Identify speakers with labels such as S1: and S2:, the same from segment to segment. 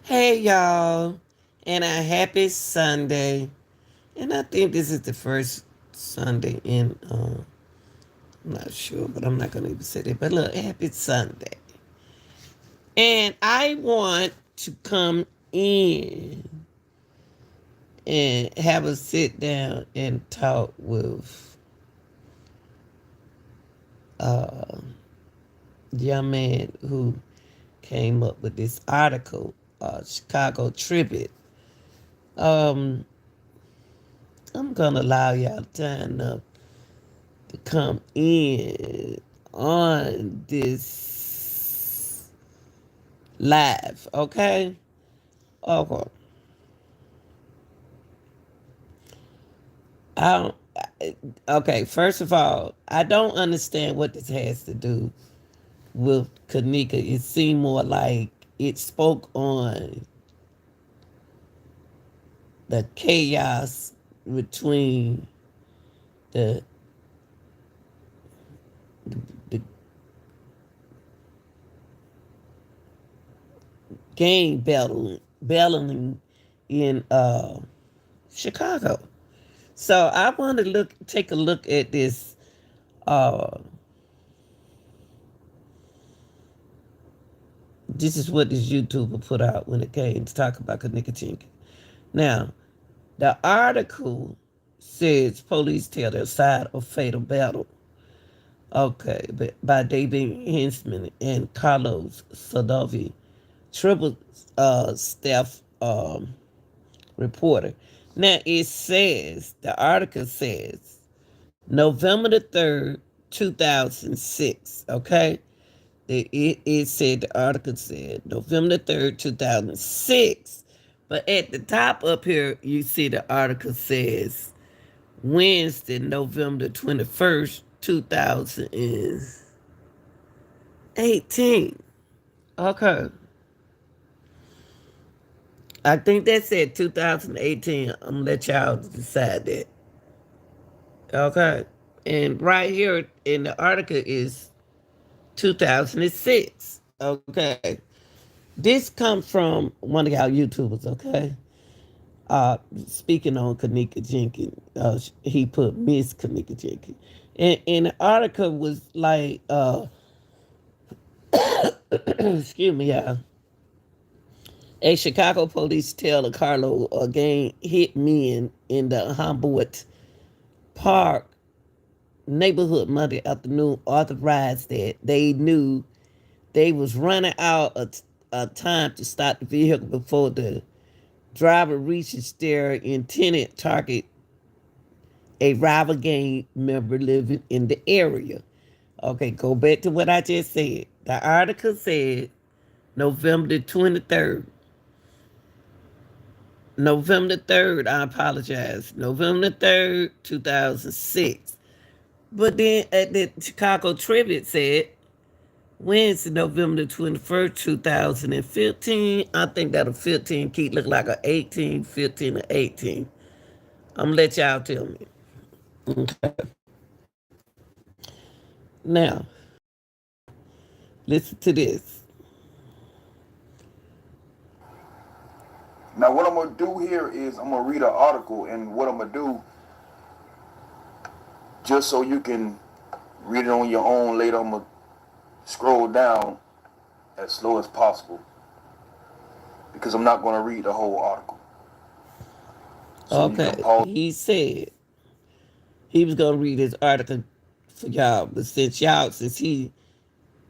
S1: Hey y'all, and a happy Sunday. And I think this is the first Sunday in, I'm not sure, but I'm not going to even say that. But look, happy Sunday. And I want to come in and have a sit down and talk with uh, the young man who came up with this article, Chicago Tribute. Um, I'm gonna allow y'all time to come in on this live, okay? Okay. I don't, okay, first of all, I don't understand what this has to do with Kanika. It seemed more like it spoke on the chaos between the the gang battling in Chicago. So I want to take a look at this. Uh, this is what this YouTuber put out when it came to talk about Jenkins. Now, the article says police tell their side of fatal battle. Okay, but by David Hensman and Carlos Sadovi, triple staff reporter. Now it says the article says November the 3rd, 2006. Okay, it said the article said November the 3rd, 2006. But at the top up here, you see the article says Wednesday, November 21st, 2018. Okay. I think that said 2018. I'm going to let y'all decide that. Okay. And right here in the article is 2006. Okay. This comes from one of y'all YouTubers, okay? Speaking on Kanika Jenkins, he put Miss Kanika Jenkins. And the article was like, excuse me, y'all. A Chicago police tell a carload of gang hit men in the Humboldt Park neighborhood Monday afternoon authorized that they knew they was running out of time to stop the vehicle before the driver reaches their intended target, a rival gang member living in the area. Okay, go back to what I just said. The article said November the 23rd. November the 3rd, I apologize. November the 3rd, 2006. But then at the Chicago Tribune said Wednesday, November the 21st, 2015. I think that'll 15 keep look like a 18, 15, or 18. I'm gonna let y'all tell me. Okay. Now, listen to this.
S2: Now, what I'm gonna do here is I'm gonna read an article, and what I'm gonna do, just so you can read it on your own later, I'm gonna scroll down as slow as possible because I'm not gonna read the whole article. So you can
S1: Okay,
S2: pause.
S1: he said he was gonna read his article for y'all, but since he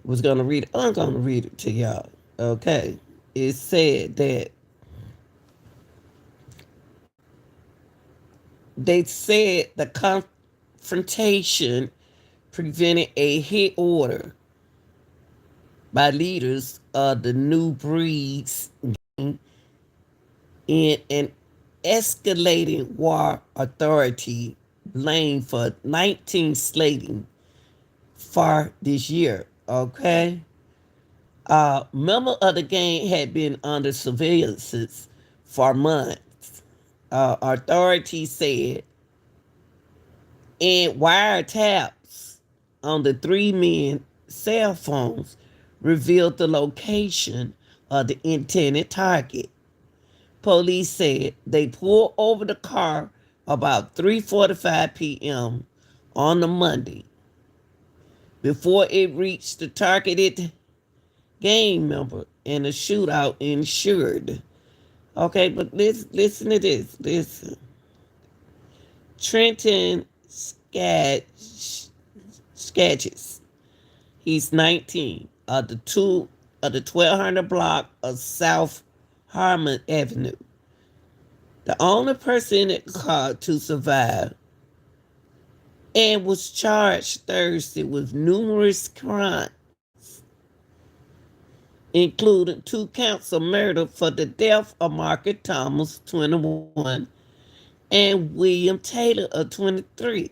S1: was gonna read it, I'm gonna read it to y'all. Okay, it said that they said the confrontation prevented a hit order by leaders of the New Breeds in an escalating war authority blamed for 19 slating for this year. Okay. Member of the gang had been under surveillance for months. Authorities said, and wiretaps on the three men cell phones revealed the location of the intended target. Police said they pulled over the car about 3:45 p.m. on the Monday before it reached the targeted gang member and the shootout ensured. Okay, but listen to this. Listen. Trenton Sketches. He's 19 of the 1200 block of South Harmon Avenue. The only person in the car to survive and was charged Thursday with numerous crimes, including 2 counts of murder for the death of Margaret Thomas, 21, and William Taylor, of 23.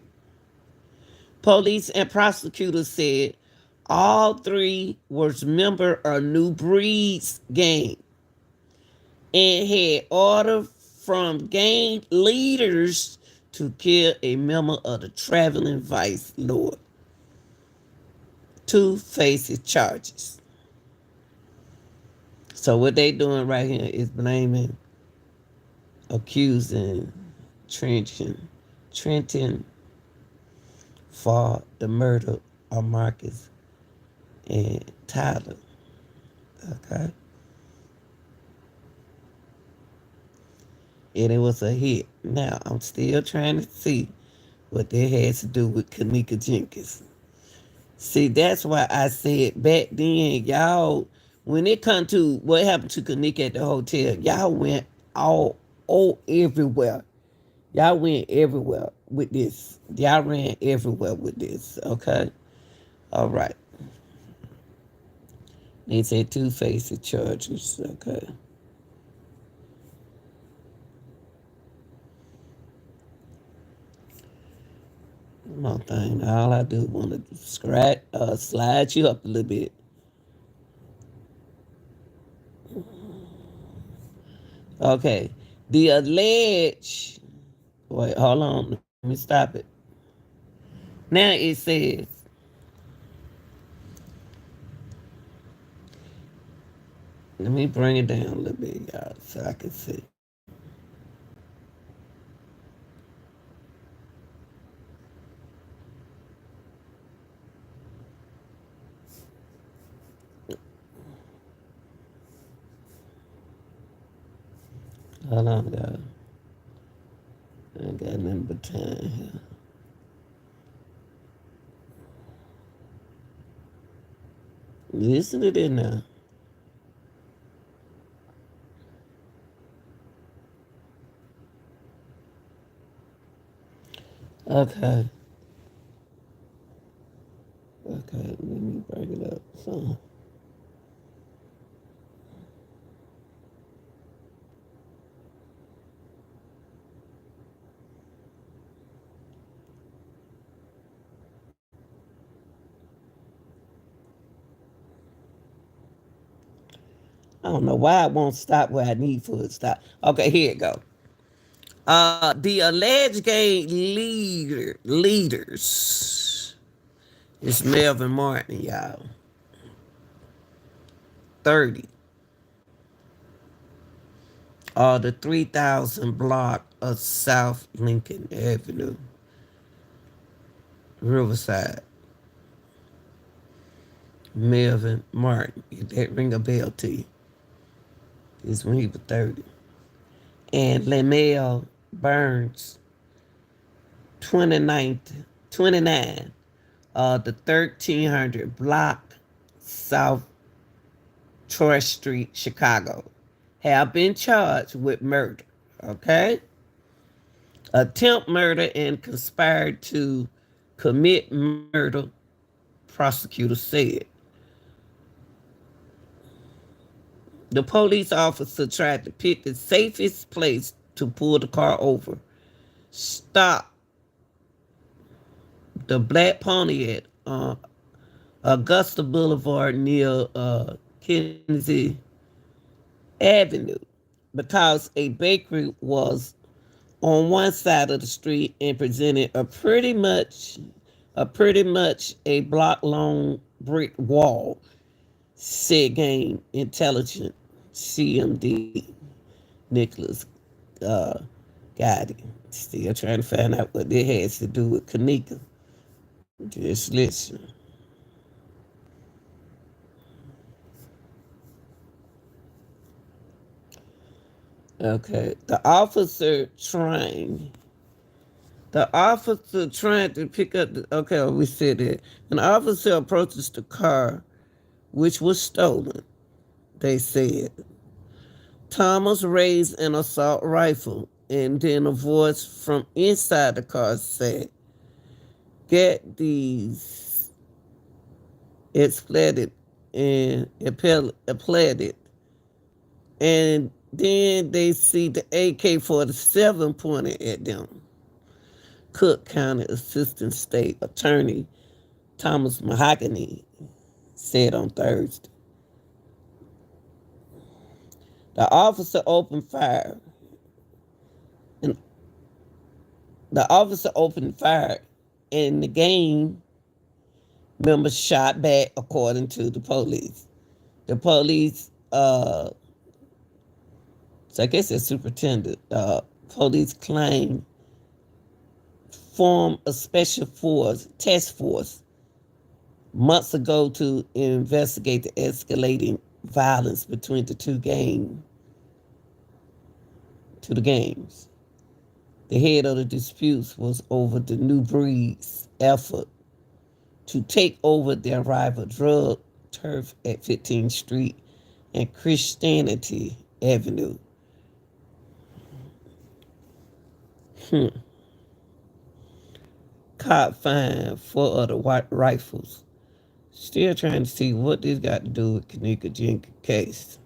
S1: Police and prosecutors said all 3 was members of New Breed's gang and had order from gang leaders to kill a member of the traveling vice lord. 2 faces charges. So what they doing right here is blaming, accusing Trenton for the murder of Marcus and Tyler. Okay? And it was a hit. Now, I'm still trying to see what that has to do with Kanika Jenkins. See, that's why I said back then, y'all, when it come to what happened to Kanika at the hotel, y'all went all everywhere. Y'all went everywhere with this. Y'all ran everywhere with this, okay? All right. They said 2 faces charges, okay? One more thing. All I do want to slide you up a little bit. Okay. The alleged... Wait, hold on. Let me stop it. Now it says... Let me bring it down a little bit, y'all, so I can see. Hold on, y'all. I ain't got nothing but time here. Listen to this now. Okay. Okay, let me bring it up. So, I don't know why it won't stop where I need for it to stop. Okay, here it go. The alleged gang leaders is Melvin Martin, y'all. 30. The 3000 block of South Lincoln Avenue, Riverside. Melvin Martin. Did that ring a bell to you? This is when he was 30. And Lamel Burns, 29, the 1300 block South Troy Street, Chicago, have been charged with murder. Okay? Attempt murder and conspired to commit murder, prosecutors said. The police officer tried to pick the safest place to pull the car over. Stop the black Pontiac on Augusta Boulevard near Kennedy Avenue because a bakery was on one side of the street and presented a pretty much a block long brick wall, said gang intelligence CMD Nicholas Gotti. Still trying to find out what it has to do with Kanika. Just listen. Okay. The officer trying to pick up okay, we said that. An officer approaches the car which was stolen, they said. Thomas raised an assault rifle, and then a voice from inside the car said, "Get these." It's flooded and it. And then they see the AK-47 pointed at them. Cook County Assistant State Attorney Thomas Mahogany said on Thursday. The officer opened fire. And the officer opened fire, and the gang members shot back, according to the police. The police, so I guess it's superintendent, police claim formed a special task force months ago to investigate the escalating violence between the gangs. The head of the disputes was over the New Breed's effort to take over their rival drug turf at 15th Street and Christianity Avenue. Cop fined 4 other white rifles. Still trying to see what this got to do with Kanika Jenkins case.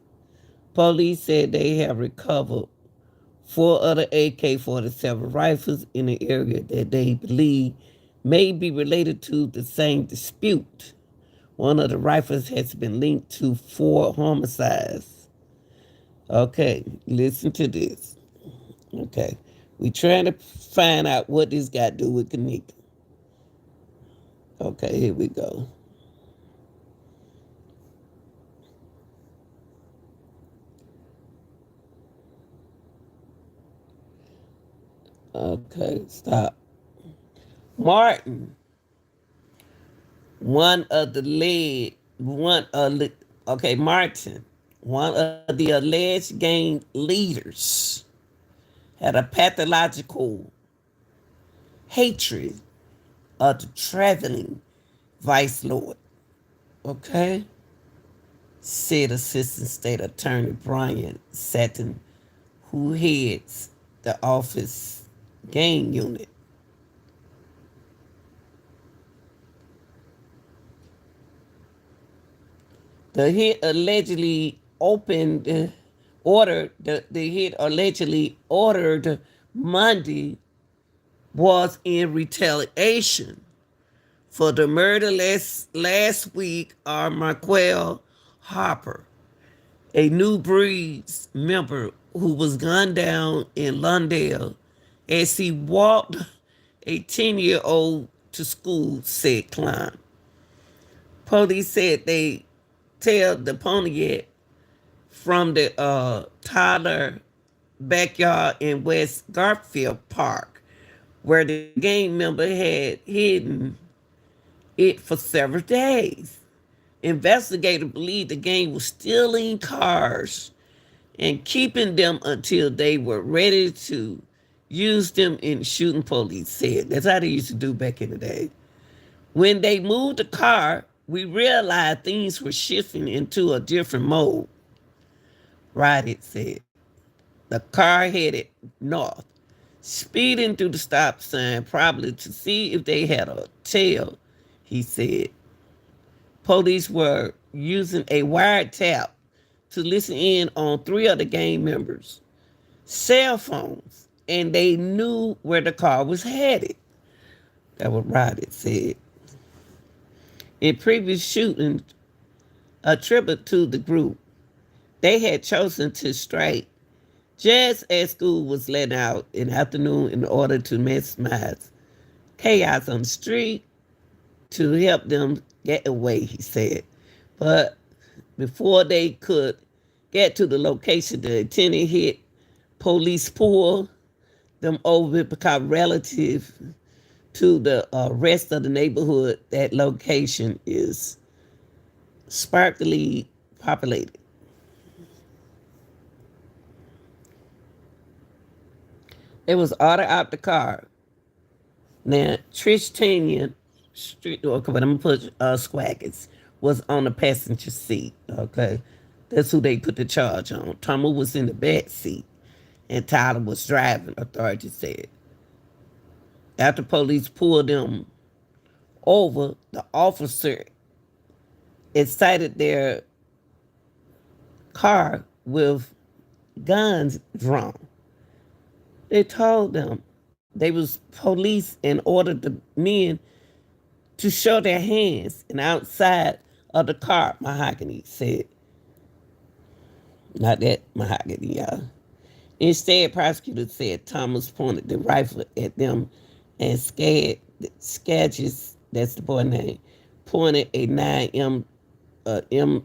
S1: Police said they have recovered 4 other AK-47 rifles in an area that they believe may be related to the same dispute. One of the rifles has been linked to 4 homicides. Okay, listen to this. Okay, we trying to find out what this got to do with Kanika. Okay, here we go. Okay, stop. Martin, Martin, one of the alleged gang leaders, had a pathological hatred of the traveling vice lord. Okay? Said Assistant State Attorney Brian Satin, who heads the office gang unit. The hit allegedly ordered Monday was in retaliation for the murder last week of Marquel Harper, a New Breed's member who was gunned down in Lawndale as he walked a 10-year-old to school, said Klein. Police said they tailed the Pontiac from the Tyler backyard in West Garfield Park, where the gang member had hidden it for several days. Investigators believe the gang was stealing cars and keeping them until they were ready to use them in shooting, police said. That's how they used to do back in the day. When they moved the car, we realized things were shifting into a different mode, Roddick said. The car headed north, speeding through the stop sign, probably to see if they had a tail, he said. Police were using a wiretap to listen in on 3 of the gang members' cell phones, and they knew where the car was headed. That's what Roddick said. In previous shootings, a tribute to the group, they had chosen to strike just as school was let out in the afternoon in order to maximize chaos on the street to help them get away, he said. But before they could get to the location, the attendant hit police pull them over because relative to the rest of the neighborhood, that location is sparsely populated. It was ordered out the car. Now, Trish Tanya, street okay, but I'm gonna put Swaggins, was on the passenger seat. Okay, that's who they put the charge on. Thomas was in the back seat, and Tyler was driving. Authorities said. After police pulled them over, the officer excited their car with guns drawn. They told them they was police and ordered the men to show their hands. And outside of the car, Mahogany said, not that Mahogany, y'all. Instead, prosecutors said Thomas pointed the rifle at them and Skaggs, that's the boy name, pointed a 9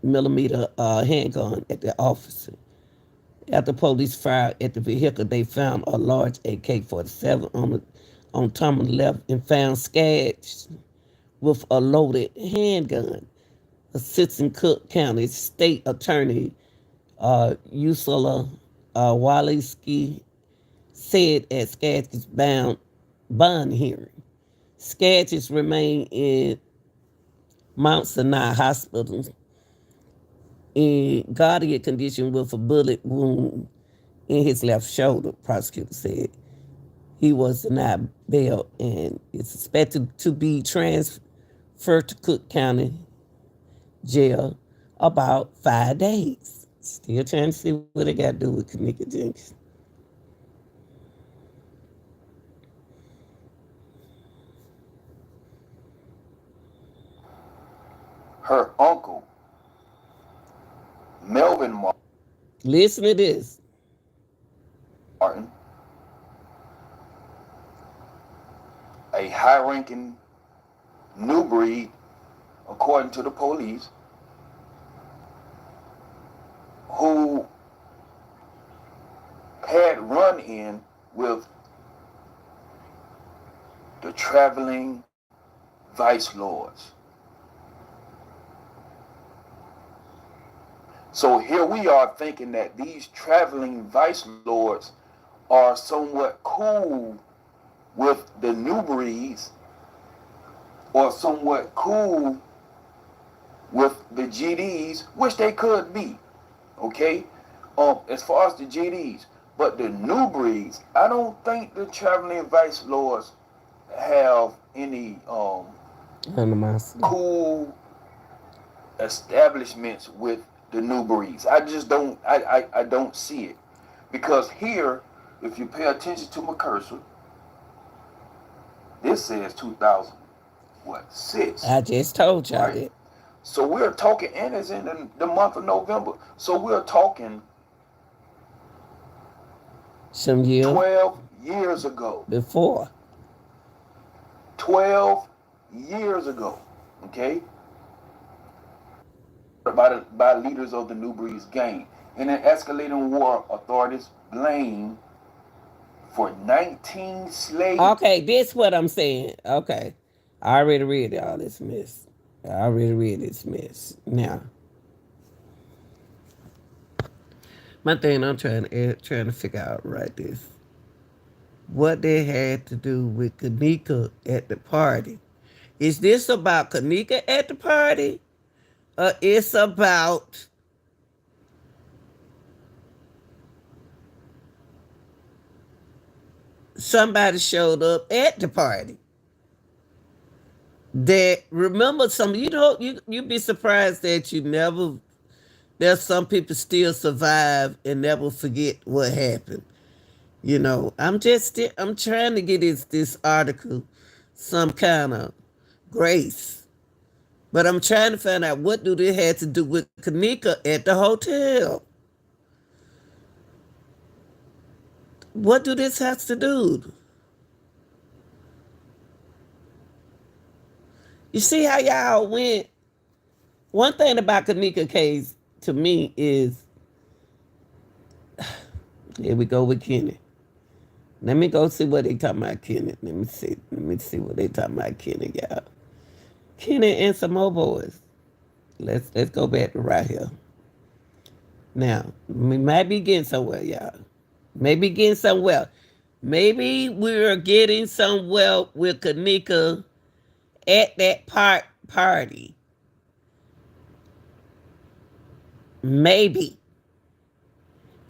S1: millimeter handgun at the officer. After police fired at the vehicle, they found a large AK-47 on Thomas' left and found Skaggs with a loaded handgun. Assistant Cook County State Attorney Ursula Walensky said at Skaggs' bond hearing. Skaggs remained in Mount Sinai Hospital in guarded condition with a bullet wound in his left shoulder, prosecutor said. He was denied bail and is expected to be transferred to Cook County Jail about 5 days. Still trying to see what they got to do with Kanika Jenkins.
S2: Her uncle, Melvin
S1: Listen to this.
S2: Martin, a high-ranking new breed, according to the police, who had run in with the traveling vice lords. So here we are thinking that these traveling vice lords are somewhat cool with the new breeds or somewhat cool with the GDs, which they could be, okay? As far as the GDs, but the new breeds, I don't think the traveling vice lords have any cool establishments with the new breeds. I just don't. I don't see it, because here, if you pay attention to my cursor, this says 2006.
S1: I just told y'all
S2: right?
S1: that.
S2: So we're talking, and it's in the month of November. So we're talking
S1: Some year
S2: 12 years ago.
S1: before.
S2: 12 years ago, okay? By leaders of the New Breeds gang. In an escalating war, authorities blame for 19 slaves.
S1: Okay, this what I'm saying. Okay. I already read all this mess. Now, my thing I'm trying to figure out right is what they had to do with Kanika at the party. Is this about Kanika at the party? Or it's about somebody showed up at the party? That remember some, you'd be surprised that there's some people still survive and never forget what happened. I'm trying to get this article some kind of grace. But I'm trying to find out what do they have to do with Kanika at the hotel. What do this have to do? You see how y'all went? One thing about Kanika case to me is Here we go with Kenny. Let me go see what they talking about Kenny. Let me see. Let me see what they talking about Kenny, y'all. Kenny and some more boys. Let's go back to right here. Now, we might be getting somewhere, y'all. Maybe getting somewhere. Maybe we're getting somewhere with Kanika at that party. Maybe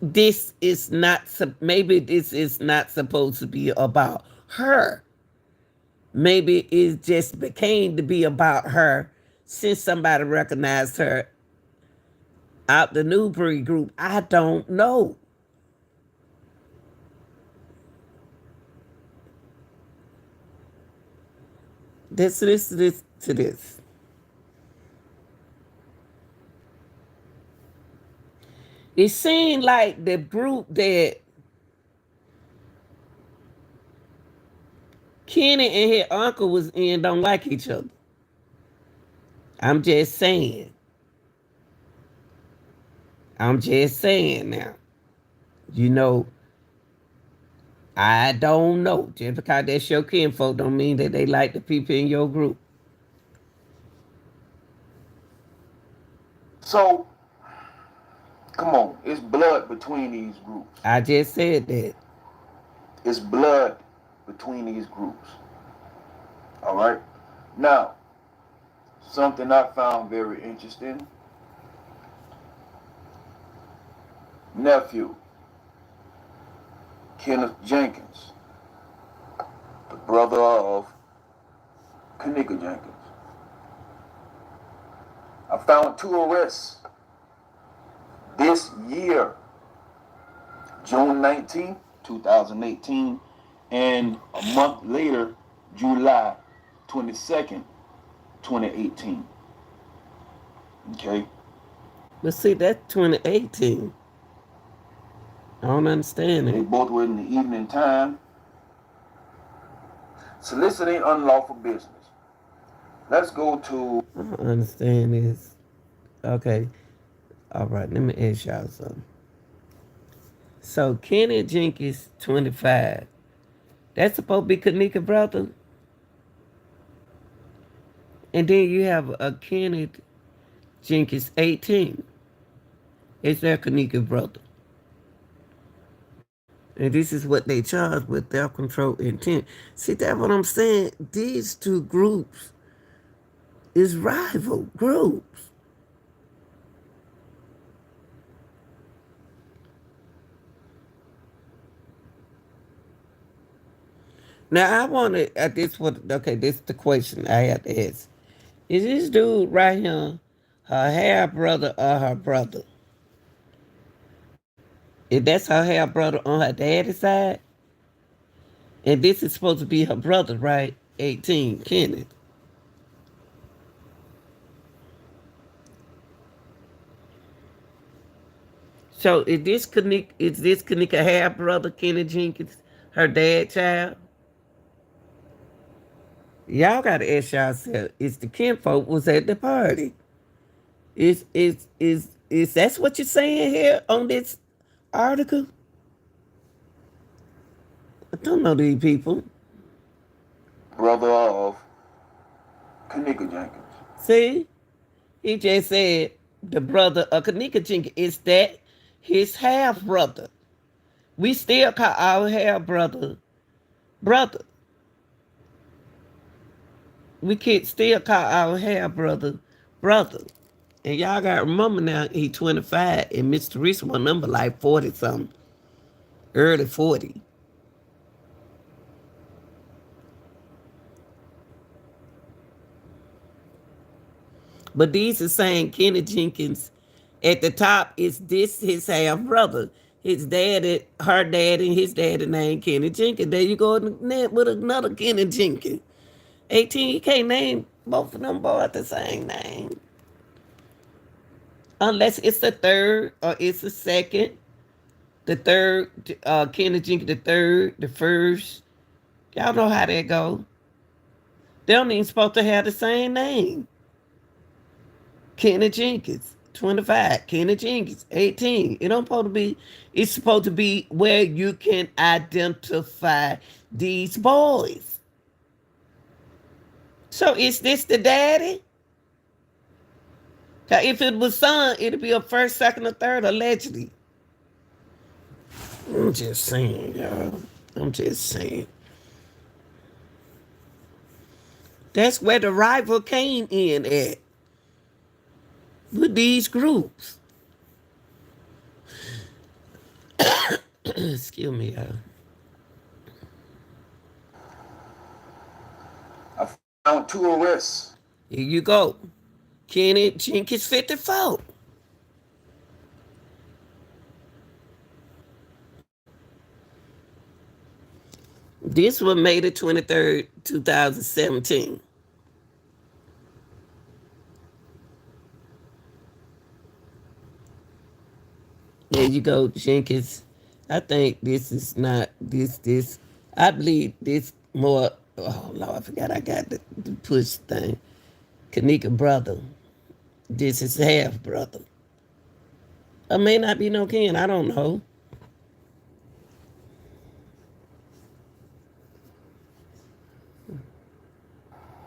S1: maybe this is not supposed to be about her. Maybe it just became to be about her since somebody recognized her out the Newbury group. I don't know. This. It seemed like the group that Kenny and his uncle was in don't like each other. I'm just saying. I'm just saying now. You know, I don't know. Just because that's your kinfolk don't mean that they like the people in your group.
S2: So, come on, it's blood between these groups.
S1: I just said that.
S2: It's blood between these groups. All right? Now, something I found very interesting. Nephew, Kenneth Jenkins, the brother of Kanika Jenkins. I found 2 arrests this year, June 19th, 2018, and a month later, July 22nd, 2018. Okay?
S1: But see, that's 2018. I don't understand
S2: They
S1: it.
S2: both were in the evening time. Soliciting unlawful business. Let's go to...
S1: I don't understand this. Okay. All right, let me ask y'all something. So Kenny Jenkins, 25. That's supposed to be Kanika brother. And then you have a Kenny Jenkins, 18. It's their Kanika brother. And this is what they charge with their control intent. See, that's what I'm saying. These two groups is rival groups. Now I want to. This is the question I have to ask. Is this dude right here her half brother or her brother? If that's her half brother on her daddy's side, and this is supposed to be her brother, right? 18, Kenneth. So is this Kanika half brother, Kenny Jenkins, her dad child? Y'all gotta ask yourself, is the kinfolk was at the party? Is that's what you're saying here on this article? I don't know these people.
S2: brother of Kanika Jenkins.
S1: See? He just said the brother of Kanika Jenkins is that his half brother. We still call our half brother brother. We can still call our half brother brother. And y'all got to remember now, he 25 and Miss Teresa one number like 40 something, early 40. But these are saying Kenny Jenkins at the top is this his half brother. His daddy, her dad, and his daddy named Kenny Jenkins. There you go with another Kenny Jenkins. 18, you can't name both of them boys the same name. Unless it's the third or it's the second. The third, Kenny Jenkins the third, the first. Y'all know how that go. They don't even supposed to have the same name. Kenny Jenkins. 25. Kenny Jenkins, 18. It don't supposed to be, it's supposed to be where you can identify these boys. So is this the daddy? If it was son, it'd be a first, second, or third, allegedly. I'm just saying, y'all. I'm just saying. That's where the rival came in at. With these groups. Excuse me, y'all.
S2: I found 2 arrests.
S1: Here you go. Kenny Jenkins 54. This was May the 23rd, 2017. There you go, Jenkins. I think this is not this. I believe this more. Oh Lord, I forgot I got the push thing. Kanika brother. This is half brother. Or may not be no kin. I don't know.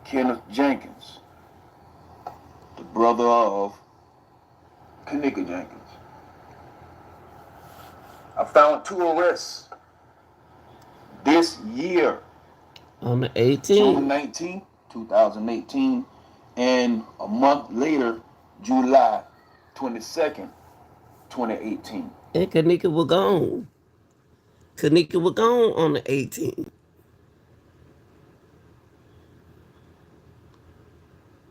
S2: Kenneth Jenkins, the brother of Kanika Jenkins. I found 2 arrests this year.
S1: On the 18th.
S2: June 19th, 2018, and a month later, July 22nd, 2018.
S1: And Kanika was gone. Kanika was gone on the 18th.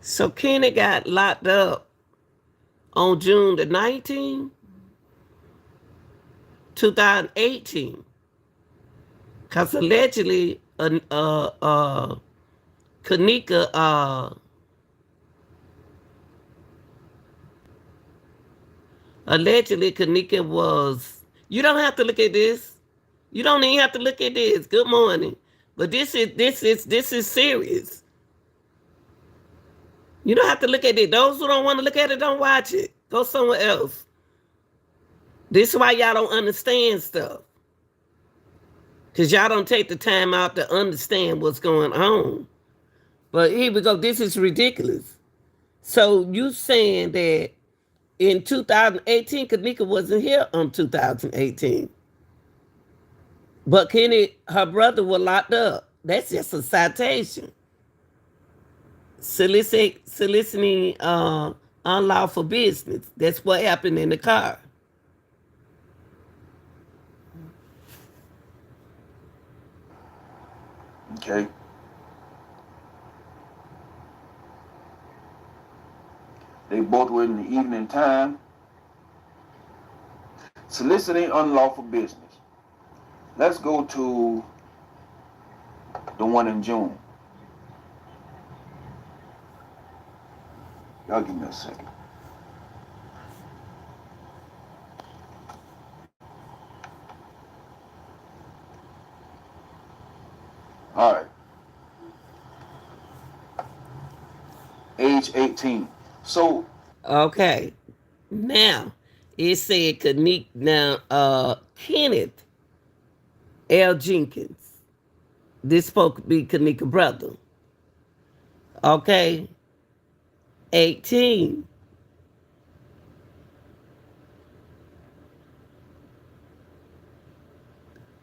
S1: So Kenny got locked up on June the 19th, 2018. Because allegedly, Kanika, was, you don't have to look at this. You don't even have to look at this. Good morning. But this is serious. You don't have to look at it. Those who don't want to look at it, don't watch it. Go somewhere else. This is why y'all don't understand stuff. Because y'all don't take the time out to understand what's going on. But here we go. This is ridiculous. So you saying that in 2018, Kanika wasn't here on 2018. But Kenny, her brother was locked up. That's just a citation. Soliciting unlawful business. That's what happened in the car.
S2: Okay. They both were in the evening time soliciting unlawful business. Let's go to the one in June. Y'all give me a second. All right. Age 18. So.
S1: Okay. Now, it said Kenneth L. Jenkins. This supposed to be Kanika brother. Okay. 18.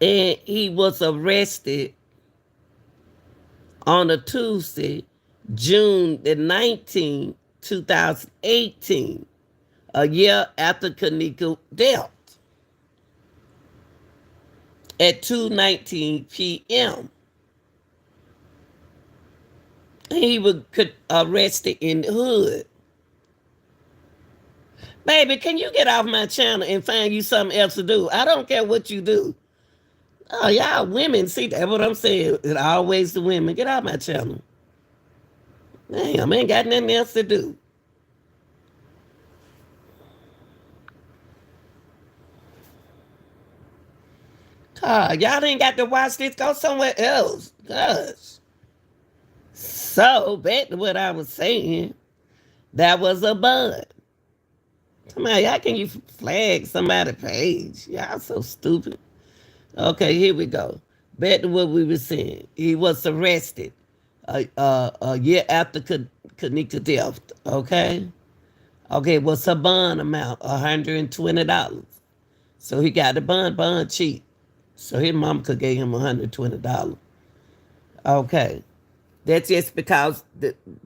S1: And he was arrested on a Tuesday, June the 19th, 2018, a year after Kanika death, at 2:19 p.m. He was arrested in the hood. Baby, can you get off my channel and find you something else to do? I don't care what you do. Oh, y'all women, see, that's what I'm saying. It's always the women. Get off my channel. Damn, I ain't got nothing else to do. Y'all ain't got to watch this. Go somewhere else. Gosh. So, back to what I was saying. That was a bud. Somebody, how can you flag somebody's page? Y'all so stupid. Okay, here we go. Back to what we were saying. He was arrested a year after Kanika death. Okay? Okay, what's her bond amount? $120. So he got the bond cheap. So his mom could give him $120. Okay. That's just because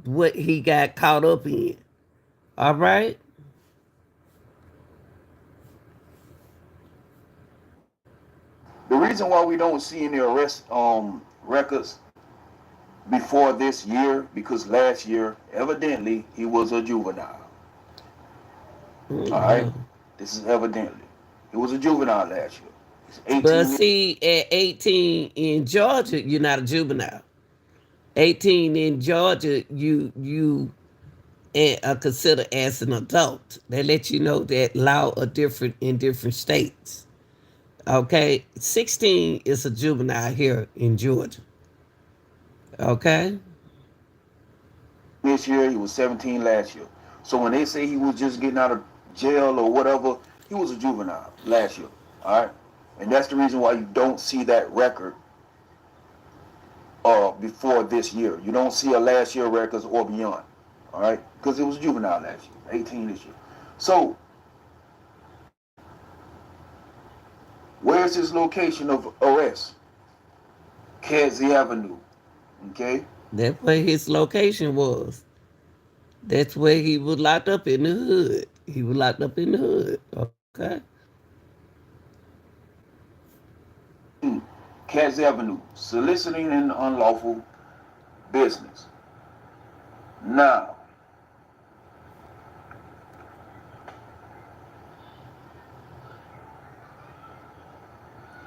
S1: what he got caught up in. All right?
S2: The reason why we don't see any arrest records before this year, because last year, evidently, he was a juvenile. All right?
S1: Mm-hmm.
S2: This is evidently. He was a juvenile last year. He's
S1: But
S2: 18 years.
S1: see, at 18 in Georgia, you're not a juvenile. 18 in Georgia, you are considered as an adult. They let you know that law are different in different states. Okay, 16 is a juvenile here in Georgia. Okay,
S2: This year, he was 17 last year. So when they say he was just getting out of jail or whatever, he was a juvenile last year. All right? And that's the reason why you don't see that record before this year. You don't see a last year records or beyond. All right? Because it was juvenile last year, 18 this year. So where's his location of arrest? Kedzie Avenue. Okay?
S1: that's where his location was. That's where he was locked up in the hood. He was locked up in the hood. Okay.
S2: Kedzie Avenue. Soliciting an unlawful business. Now,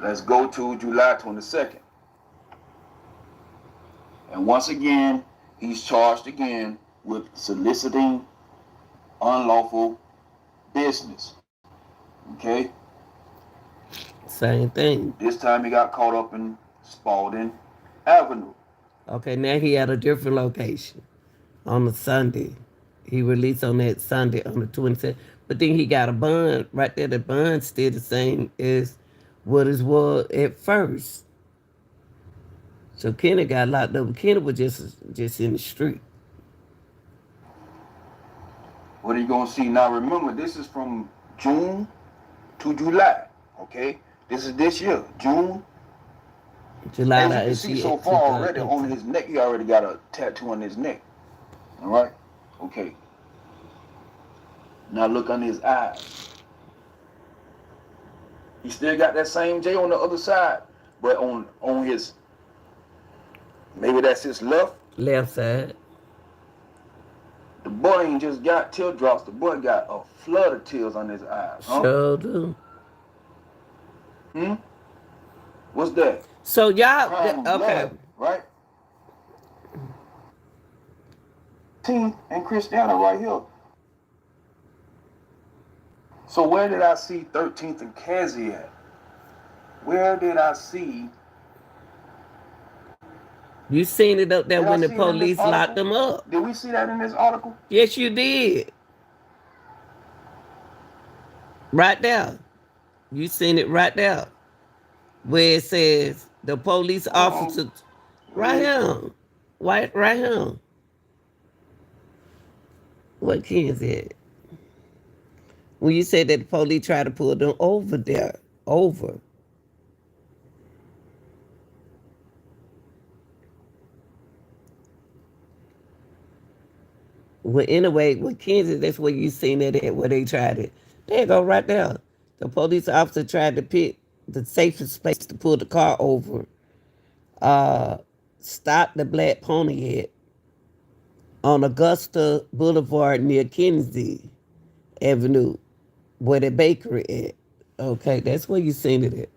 S2: let's go to July 22nd. And once again, he's charged again with soliciting unlawful business. Okay?
S1: Same thing.
S2: This time he got caught up in Spalding Avenue.
S1: Okay, now he had a different location on a Sunday. He released on that Sunday on the 27th. But then he got a bond right there. The bond still the same as what it was at first. So Kenny got locked up. Kenny was just in the street.
S2: What are you going to see? Now remember, this is from June to July. Okay? This is this year, June.
S1: July
S2: As you can see so far already on his neck, he already got a tattoo on his neck. All right? Okay. Now look on his eyes. He still got that same J on the other side, but on his, maybe that's his
S1: left side.
S2: The boy ain't just got teardrops. The boy got a flood of tears on his eyes. Huh?
S1: Sure do.
S2: What's that?
S1: So y'all,
S2: Crying
S1: okay.
S2: blood, right? Team and Christiana right here. So where did I see 13th and Kedzie at? Where did I see?
S1: You seen it up there
S2: Did I
S1: when the
S2: see it in this
S1: police locked
S2: article?
S1: them up.
S2: Did we see that in this article?
S1: Yes, you did. Right there. You seen it right there. Where it says the police officer. Right here. Right here. What kid is it? When you said that the police tried to pull them over there. Over. Well, anyway, with Kansas, that's where you seen it at, where they tried it. There you go, right there. The police officer tried to pick the safest place to pull the car over. Stop the black pony at on Augusta Boulevard near Kennedy Avenue, where the bakery at. Okay, that's where you seen it at.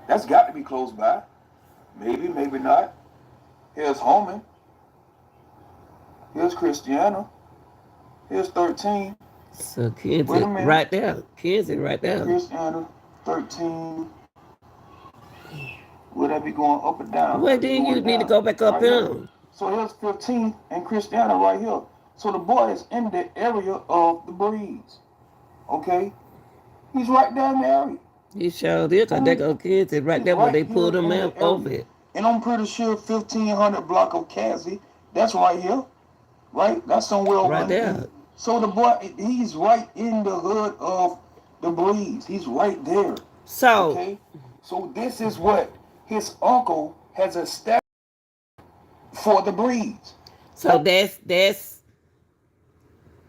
S2: That's got to be close by. Maybe, maybe not. Here's Holman. Here's Christiana. Here's 13.
S1: So Kansas, right there. Kansas, right there.
S2: Christiana, 13. Will that be going up or down?
S1: Well,
S2: That be
S1: then you
S2: going
S1: need to
S2: down.
S1: go back up
S2: Right here.
S1: here.
S2: So here's 15 and Christiana right here. So the boy is in the area of the breeze. Okay? He's right there in the area.
S1: He showed it because they go kids is right
S2: He's
S1: there where
S2: right
S1: they
S2: here
S1: pulled him
S2: in
S1: out
S2: the
S1: over
S2: area.
S1: it.
S2: And I'm pretty sure 1500 block of Cassie, that's right here. Right? That's somewhere over
S1: Right
S2: in.
S1: there.
S2: So the boy, he's right in the hood of the breeze. He's right there.
S1: So,
S2: Okay? So this is what his uncle has established for the breeze.
S1: so that's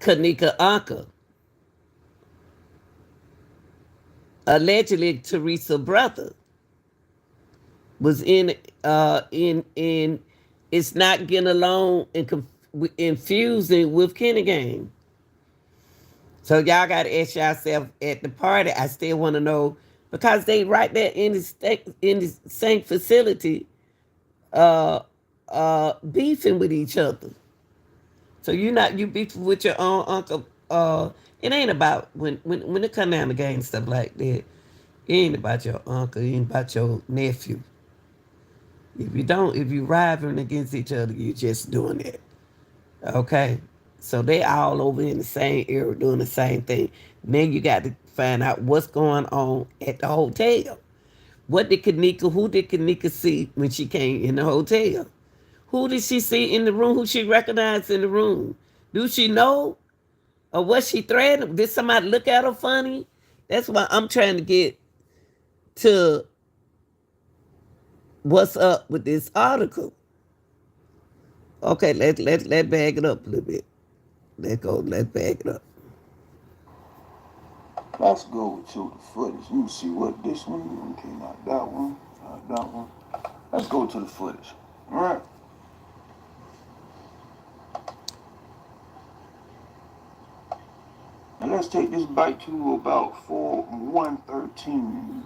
S1: Kanika uncle. Allegedly, Teresa brother was in it's not getting along and infusing with Kenny Gang. So y'all got to ask yourself at the party. I still want to know because they right there in the same facility, uh, beefing with each other. So you beefing with your own uncle. It ain't about when it come down to gang stuff like that. It ain't about your uncle. It ain't about your nephew. If you rivaling against each other, you're just doing it. Okay? So they all over in the same area doing the same thing. Then you got to find out what's going on at the hotel. Who did Kanika see when she came in the hotel? Who did she see in the room? Who she recognized in the room? Do she know? Or was she threatened? Did somebody look at her funny? That's why I'm trying to get to what's up with this article. Okay, let bag it up a little bit. Let's bag it up.
S2: Let's go to the footage. Let me see what this one. Okay, not that one. Not that one. Let's go to the footage. All right. And let's take this back to about 113.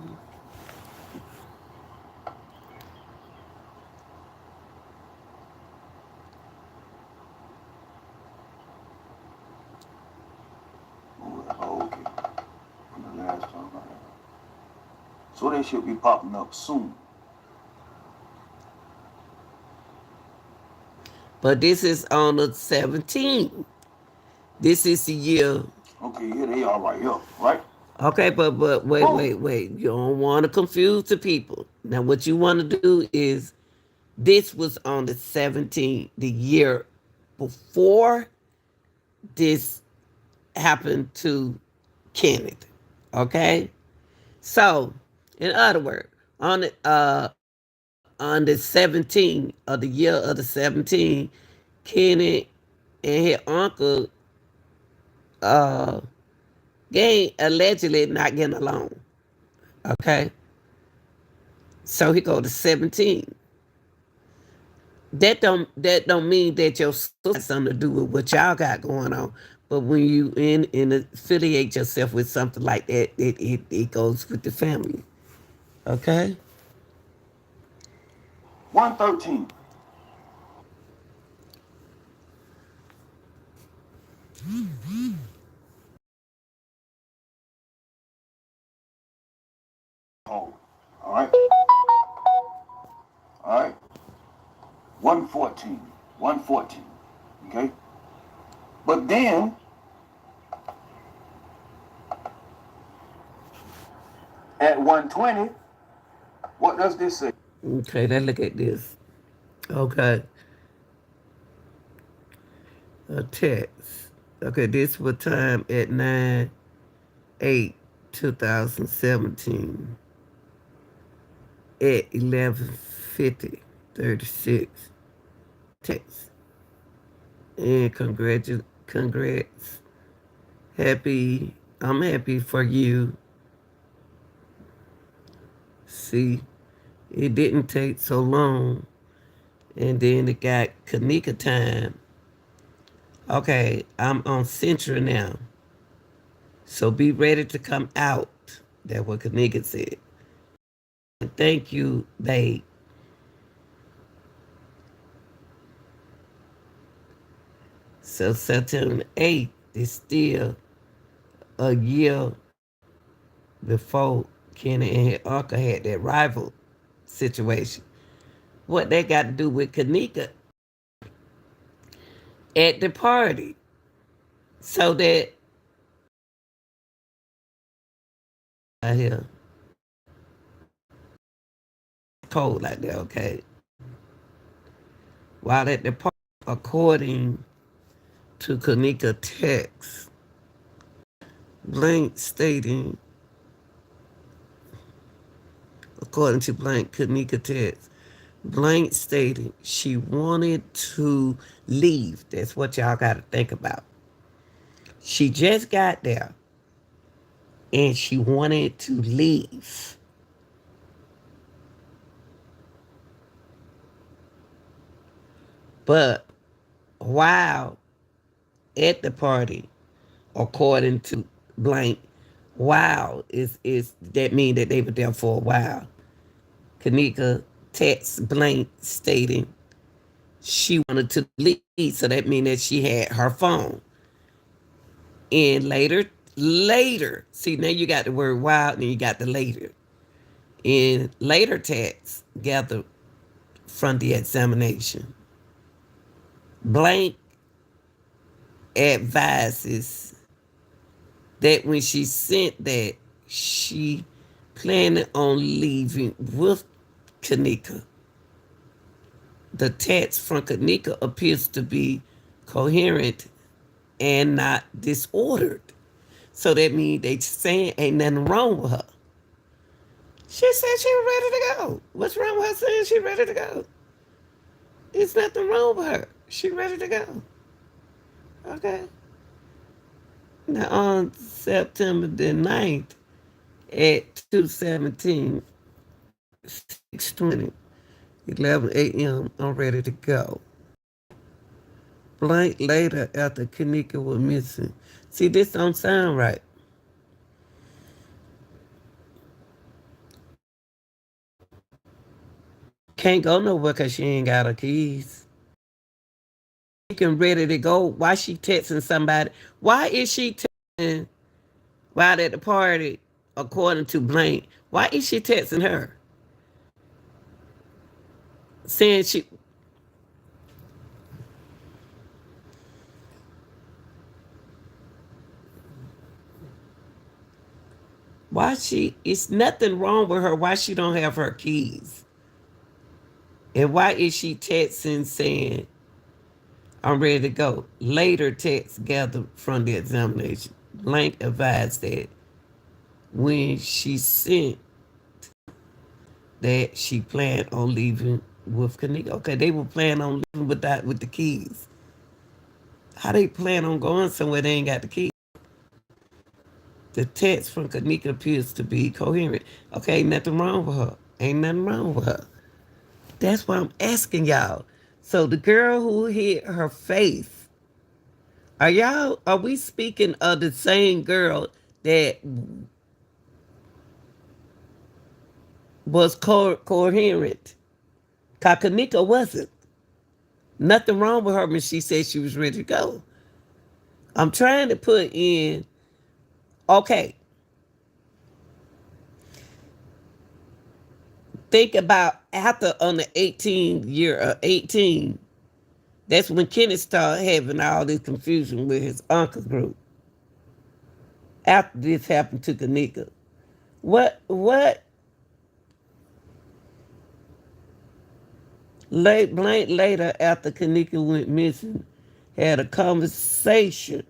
S2: Oh, okay. From the last time I had. So they should be popping up soon.
S1: But this is on the 17th. This is the year.
S2: Okay, here they are right here, right?
S1: Okay, but
S2: Boom.
S1: wait. You don't want to confuse the people. Now, what you want to do is this was on the 17th, the year before this happened to Kenneth. Okay? So, in other words, on the 17th of the year of the 17, Kenneth and his uncle uh allegedly not getting along. Okay? So he go to 17. That don't mean that your sister has something to do with what y'all got going on. But when you in affiliate yourself with something like that, it goes with the family. Okay?
S2: 113. Oh, all right. All right. 114. 114. Okay. But then at 120, what does this say?
S1: Okay, let's look at this. Okay. A text. Okay, this was time at 9/8/2017 at 11:50:36. Text. And congrats. I'm happy for you. See, it didn't take so long. And then it got Kanika time. Okay, I'm on Central now. So be ready to come out. That's what Kanika said. Thank you, babe. So September 8th is still a year before Kenny and his uncle had that rivalry. situation. What they got to do with Kanika at the party. So that I hear cold like that, okay. While at the party, according to Kanika text, Blank stating, according to Blank Kanika text, Blank stated she wanted to leave. That's what y'all got to think about. She just got there and she wanted to leave. But while at the party, according to Blank, while is that mean that they were there for a while. Kanika text Blank stating she wanted to leave, so that means that she had her phone. And later, see now you got the word while and you got the later. In later text gathered from the examination, Blank advises that when she sent that, she planned on leaving with Kanika. The text from Kanika appears to be coherent and not disordered. So that means they saying ain't nothing wrong with her. She said she was ready to go. What's wrong with her saying she's ready to go? There's nothing wrong with her. She's ready to go. Okay. Now on September the 9th at 2:17, 6:20, 11 a.m., I'm ready to go. Blank later after Kanika was missing. See, this don't sound right. Can't go nowhere because she ain't got her keys. She ready to go. Why she texting somebody? Why is she texting while at the party, according to Blank? Why is she texting her? Saying she... Why she... It's nothing wrong with her. Why she don't have her keys? And why is she texting saying, I'm ready to go? Later text gathered from the examination. Blank advised that when she sent that she planned on leaving with Kanika. Okay, they were planning on leaving with the keys. How they plan on going somewhere they ain't got the keys? The text from Kanika appears to be coherent. Okay, ain't nothing wrong with her. Ain't nothing wrong with her. That's why I'm asking y'all. So the girl who hit her face, are we speaking of the same girl that was coherent? Kanika wasn't. Nothing wrong with her when she said she was ready to go. I'm trying to put in, okay, think about after on the 18, that's when Kenneth started having all this confusion with his uncle group. After this happened to Kanika. What Blank later after Kanika went missing had a conversation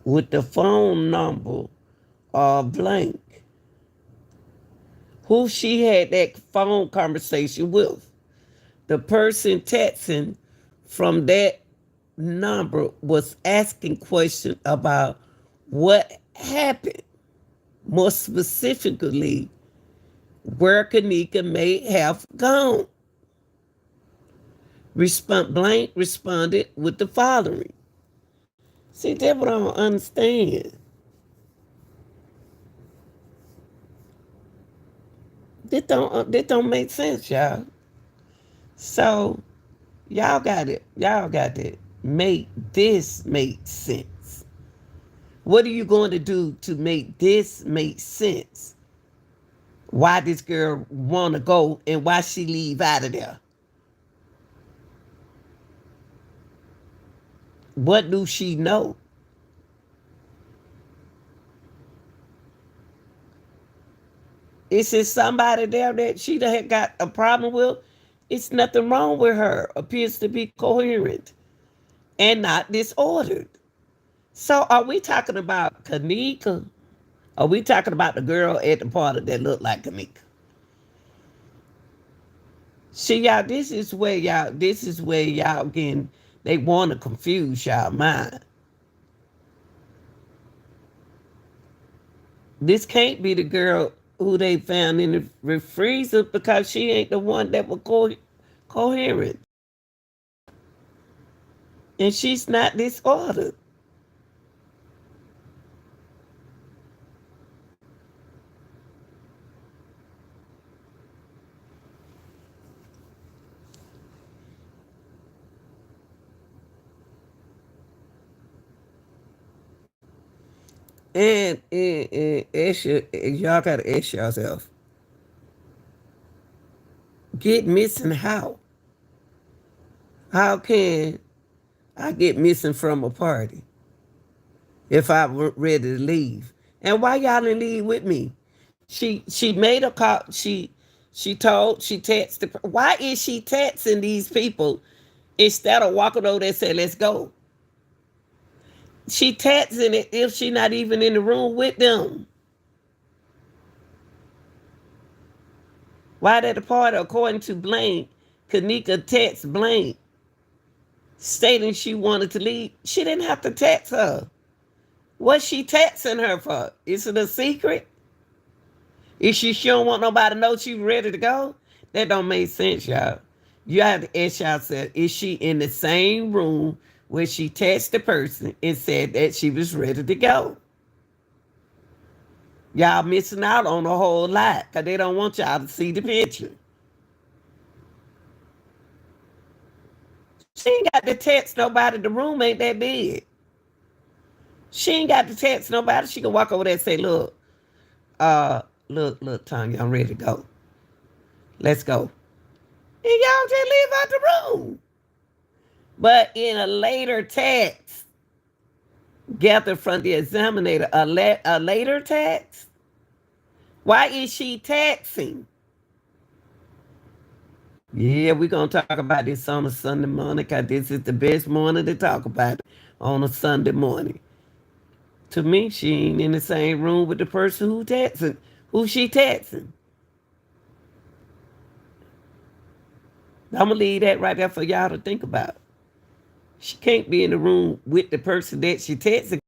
S1: with the phone number of Blank, who she had that phone conversation with. The person texting from that number was asking questions about what happened, more specifically, where Kanika may have gone. Blank responded with the following. See, that's what I don't understand. This don't make sense, y'all. So y'all got to make this make sense. What are you going to do to make this make sense? why this girl want to go and why she leave out of there. What do she know? Is it somebody there that she done had got a problem with? It's nothing wrong with her. Appears to be coherent and not disordered. So are we talking about Kanika? Are we talking about the girl at the party that looked like Kanika? See, y'all, this is where y'all getting, they want to confuse y'all mind. This can't be the girl who they found in the freezer because she ain't the one that was coherent. And she's not disordered. And y'all gotta ask yourself, get missing how? How can I get missing from a party if I were ready to leave? And why y'all didn't leave with me? She made a call. She texted. Why is she texting these people instead of walking over there and say, let's go? She texting it if she not even in the room with them. Why at the party, according to Blank, Kanika text Blank stating she wanted to leave. She didn't have to text her. What's she texting her for? Is it a secret? Is she don't want nobody to know she ready to go? That don't make sense, y'all. You have to ask yourself, is she in the same room where she texted the person and said that she was ready to go? Y'all missing out on a whole lot because they don't want y'all to see the picture. She ain't got to text nobody. The room ain't that big. She ain't got to text nobody. She can walk over there and say, look, Tanya, I'm ready to go. Let's go. And y'all just leave out the room. But in a later text, gathered from the examiner, a later text? Why is she texting? Yeah, we're going to talk about this on a Sunday morning because this is the best morning to talk about it on a Sunday morning. To me, she ain't in the same room with the person who she texting. I'm going to leave that right there for y'all to think about. She can't be in the room with the person that she texting.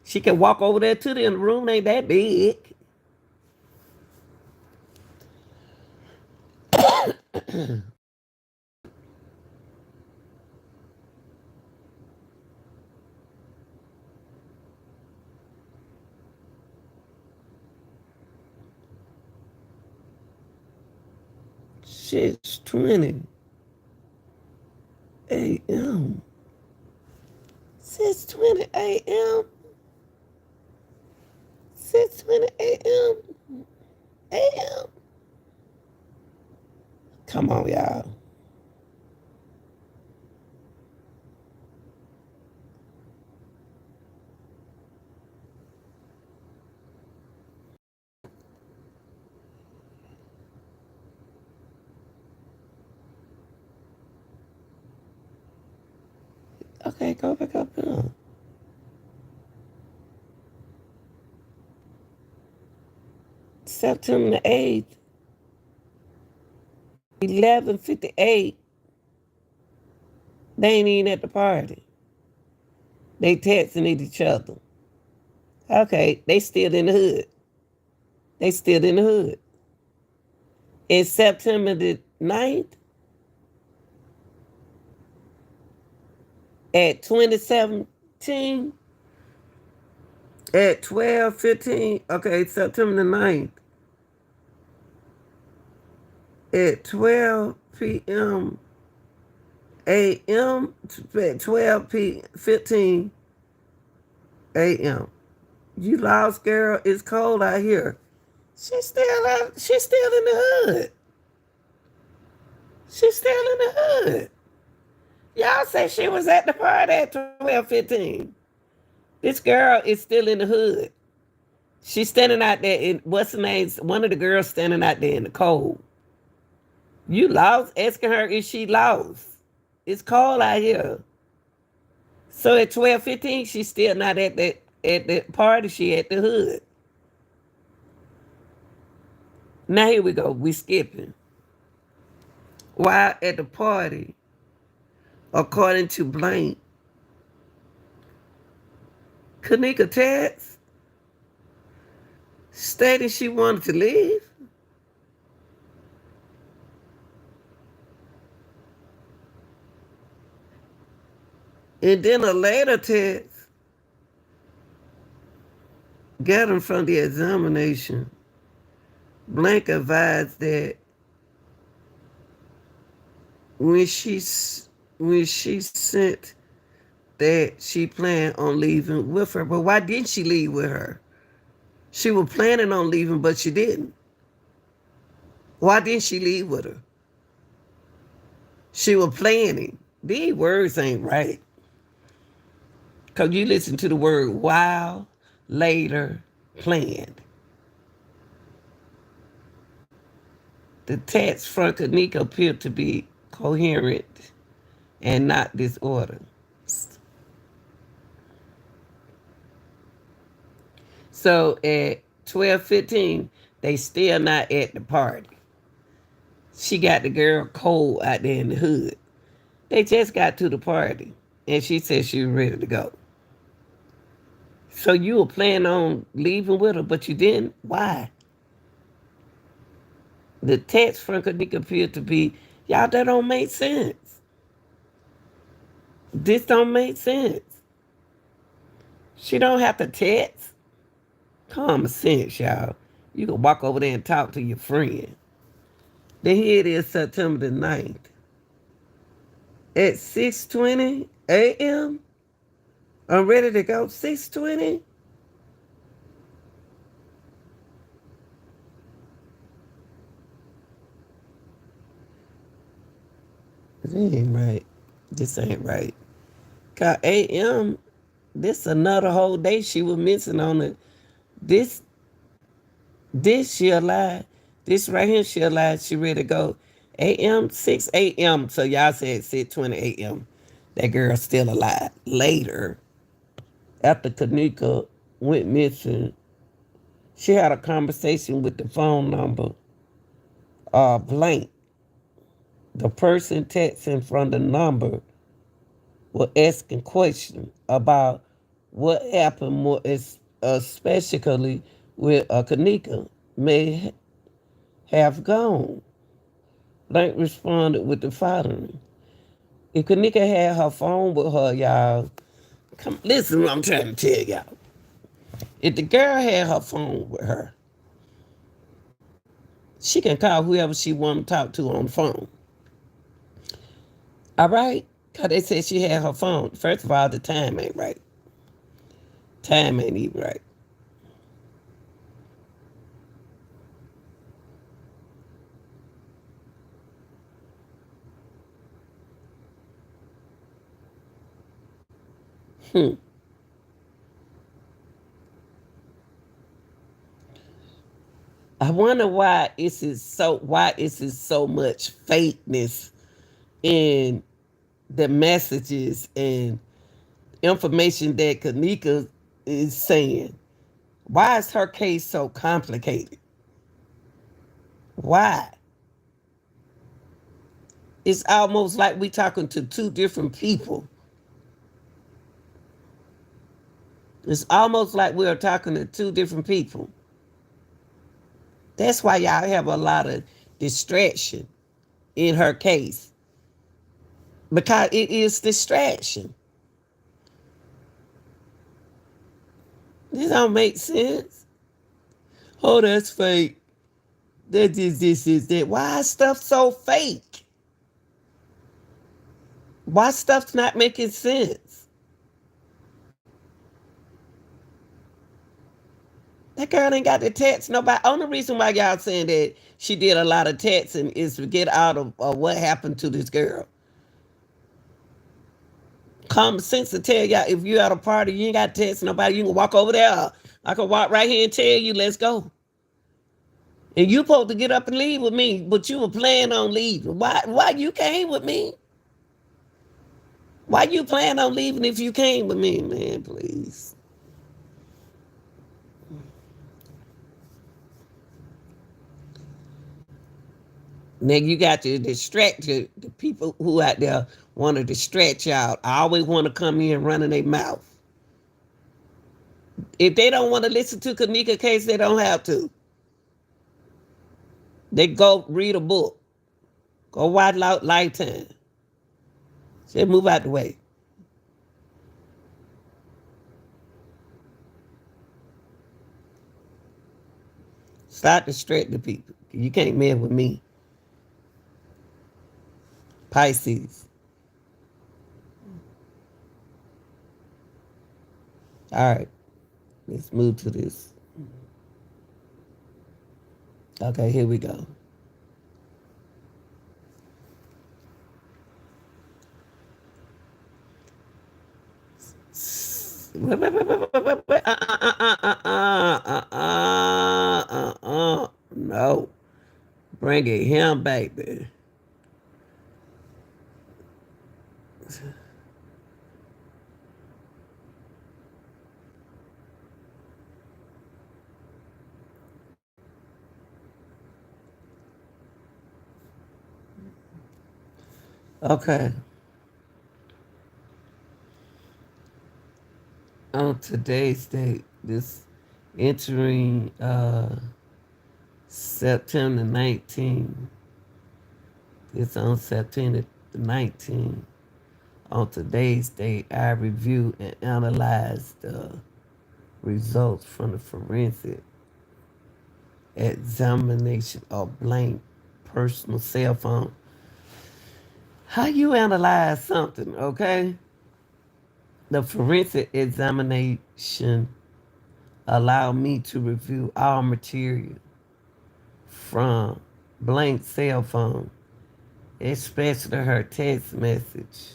S1: She can walk over there to them. The room ain't that big. Shit's 20 a.m. 6:20 a.m. 6:20 a.m. a.m. Come on, y'all. Okay, go back up here. September the 8th, 11:58. They ain't even at the party. They texting at each other. Okay, they still in the hood. They still in the hood. It's September the 9th at 2017 at 12:15. Okay, September the 9th at 12 p.m. a.m. at 12:15 a.m. You lost, girl. It's cold out here. She's still out. She's still in the hood. She's still in the hood. Y'all say she was at the party at 12:15. This girl is still in the hood. She's standing out there in what's the name? One of the girls standing out there in the cold. You lost? Asking her if she lost. It's cold out here. So at 12:15, she's still not at the party. She at the hood. Now here we go. We skipping. While at the party, according to Blank, Kanika text stating she wanted to leave. And then a later text gathered from the examination, Blank advised that when she sent that she planned on leaving with her. But why didn't she leave with her? She was planning on leaving, but she didn't. Why didn't she leave with her? She was planning. These words ain't right. Because you listen to the word while, later, planned. The text from Kanika appeared to be coherent and not disordered. So at 12:15, they still not at the party. She got the girl cold out there in the hood. They just got to the party, and she said she was ready to go. So you were planning on leaving with her, but you didn't? Why? The text from Kanika appeared to be, y'all, that don't make sense. This don't make sense. She don't have to text. Common sense, y'all. You can walk over there and talk to your friend. Then here it is, September the 9th. At 6:20 a.m., I'm ready to go. 6:20? This ain't right. This ain't right. Cause a.m., this another whole day she was missing on it. This she alive. This right here she alive. She ready to go. A.m., 6 a.m. So y'all said 6:20 a.m. That girl's still alive. Later, after Kanika went missing, she had a conversation with the phone number Blank. The person texting from the number was asking questions about what happened, more especially with Kanika may have gone. Blank responded with the following. If Kanika had her phone with her, y'all, come listen what I'm trying to tell y'all. If the girl had her phone with her, she can call whoever she want to talk to on the phone. All right? Because they said she had her phone. First of all, the time ain't right. Time ain't even right. I wonder why is it so much fakeness in the messages and information that Kanika is saying. Why is her case so complicated? Why? It's almost like we talking to two different people. It's almost like we're talking to two different people. That's why y'all have a lot of distraction in her case. Because it is distraction. This don't make sense. Oh, that's fake. That is that. Why is stuff so fake? Why stuff's not making sense? That girl ain't got to text nobody. Only reason why y'all saying that she did a lot of texting is to get out of what happened to this girl. Common sense to tell y'all if you at a party, you ain't got to text nobody. You can walk over there. I can walk right here and tell you, let's go. And you supposed to get up and leave with me, but you were planning on leaving. Why you came with me? Why you plan on leaving if you came with me, man? Please. Now you got to distract the people who out there want to distract y'all. I always want to come here and run in their mouth. If they don't want to listen to Kanika case, they don't have to. They go read a book. Go watch Lifetime. Just move out the way. Stop distracting the people. You can't mess with me. Pisces. All right. Let's move to this. Okay, here we go. No. Bring it him, baby. Okay. On today's date, this entering September 19th. It's on September 19th. On today's date, I review and analyze the results from the forensic examination of blank personal cell phone. How you analyze something, okay? The forensic examination allowed me to review all material from blank cell phone, especially her text message,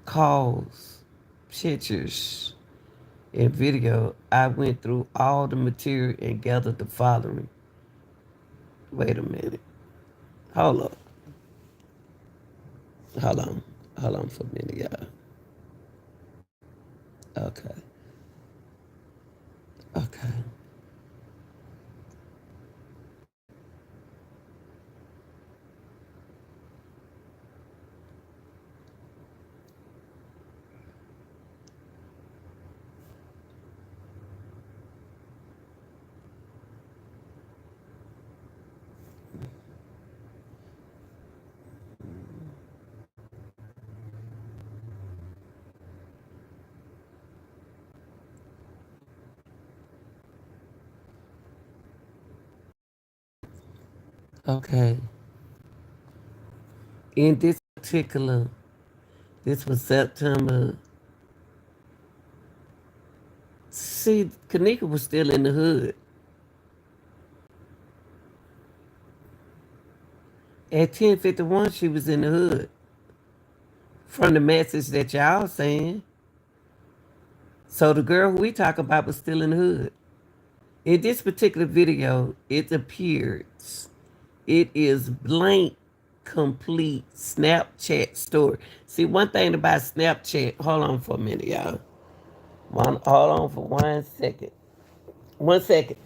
S1: calls, pictures, and video. I went through all the material and gathered the following. Wait a minute. Hold up. Hold on. Hold on for a minute, y'all. Okay. Okay. Okay. In this particular, this was September. See, Kanika was still in the hood. At 10:51, she was in the hood. From the message that y'all saying. So the girl who we talk about was still in the hood. In this particular video, it appears it is blank, complete Snapchat story. See, one thing about Snapchat, hold on for a minute, y'all. Hold on for 1 second. 1 second.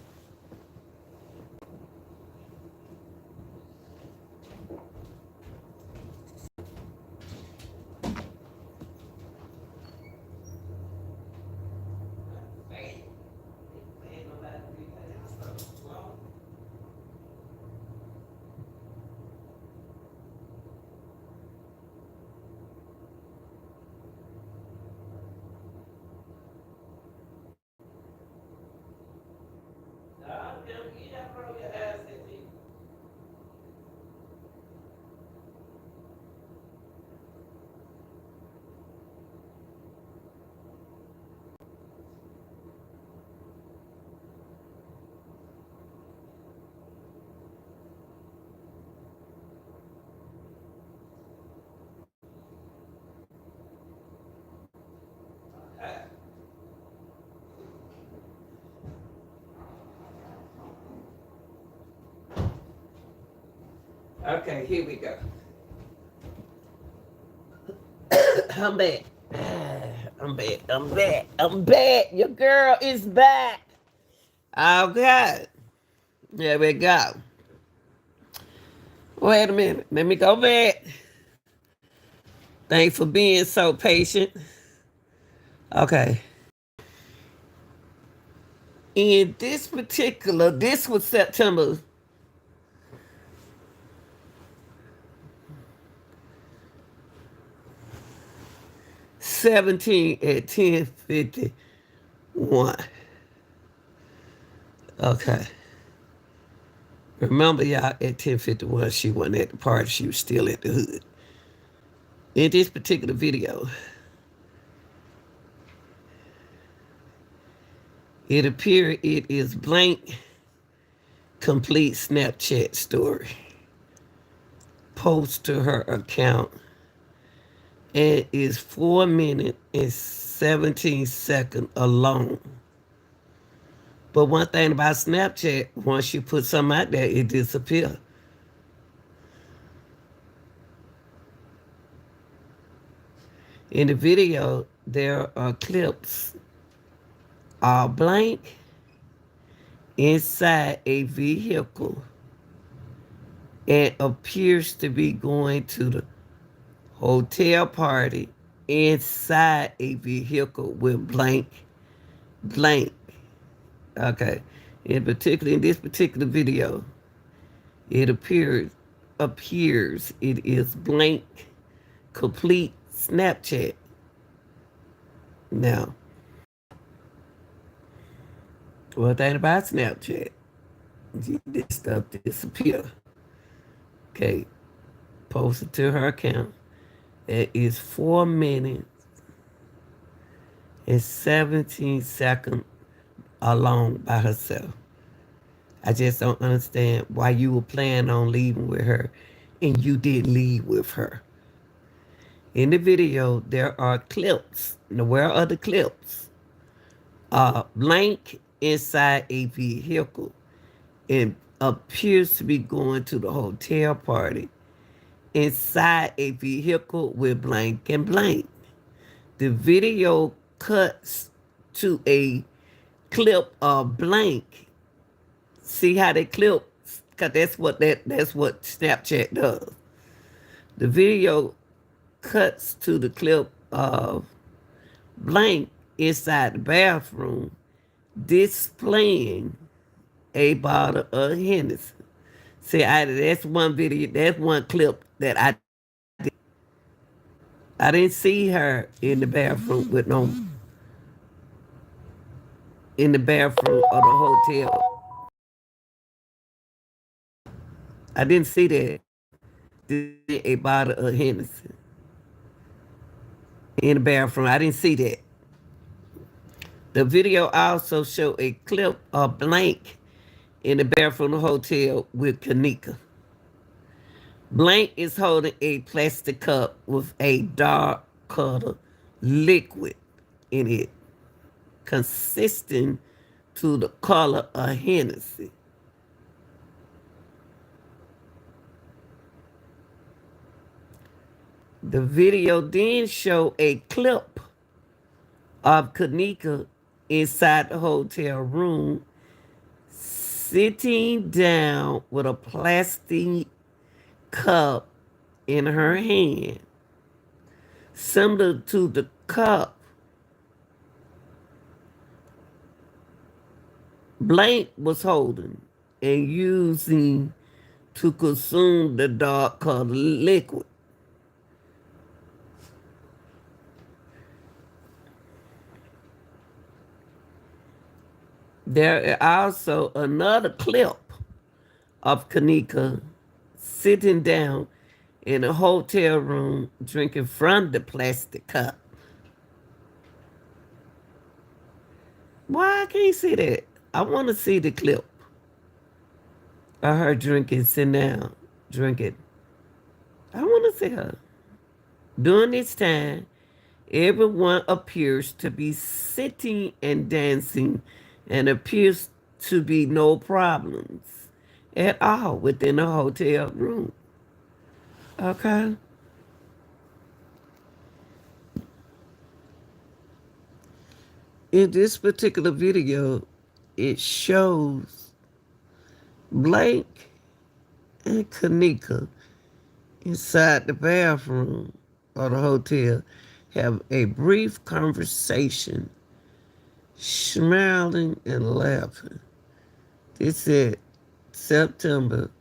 S1: Okay, here we go. I'm back. I'm back. I'm back. I'm back. Your girl is back. Okay. There we go. Wait a minute. Let me go back. Thanks for being so patient. Okay. In this was September 17 at 10:51. Okay. Remember, y'all, at 10:51, she wasn't at the party. She was still at the hood. In this particular video, it appears it is blank, complete Snapchat story. Post to her account and is 4 minutes and 17 seconds alone. But one thing about Snapchat, once you put something out there, it disappears. In the video, there are clips all blank inside a vehicle and appears to be going to the hotel party inside a vehicle with blank. Okay. In this particular video, it appears it is blank, complete Snapchat. Now, one thing about Snapchat, this stuff disappear. Okay. Posted to her account. It is 4 minutes and 17 seconds alone by herself. I just don't understand why you were planning on leaving with her and you didn't leave with her. In the video, there are clips. Now, where are the clips? Blank inside a vehicle and appears to be going to the hotel party inside a vehicle with blank and blank. The video cuts to a clip of blank. See how they clip? Cause that's what Snapchat does. The video cuts to the clip of blank inside the bathroom displaying a bottle of Hennessy. See, that's one video, that's one clip that I didn't see her in the bathroom in the bathroom of the hotel. I didn't see that. A bottle of Hennessy in the bathroom. I didn't see that. The video also showed a clip of blank in the bathroom of the hotel with Kanika. Blank is holding a plastic cup with a dark colored liquid in it, consistent to the color of Hennessy. The video then showed a clip of Kanika inside the hotel room sitting down with a plastic cup in her hand, similar to the cup Blank was holding and using to consume the dark colored liquid. There is also another clip of Kanika sitting down in a hotel room drinking from the plastic cup. Why I can't see that? I want to see the clip of her drinking, sitting down, drinking. I want to see her. During this time, everyone appears to be sitting and dancing and appears to be no problems at all within the hotel room. Okay? In this particular video, it shows Blake and Kanika inside the bathroom of the hotel have a brief conversation, smiling and laughing. This is September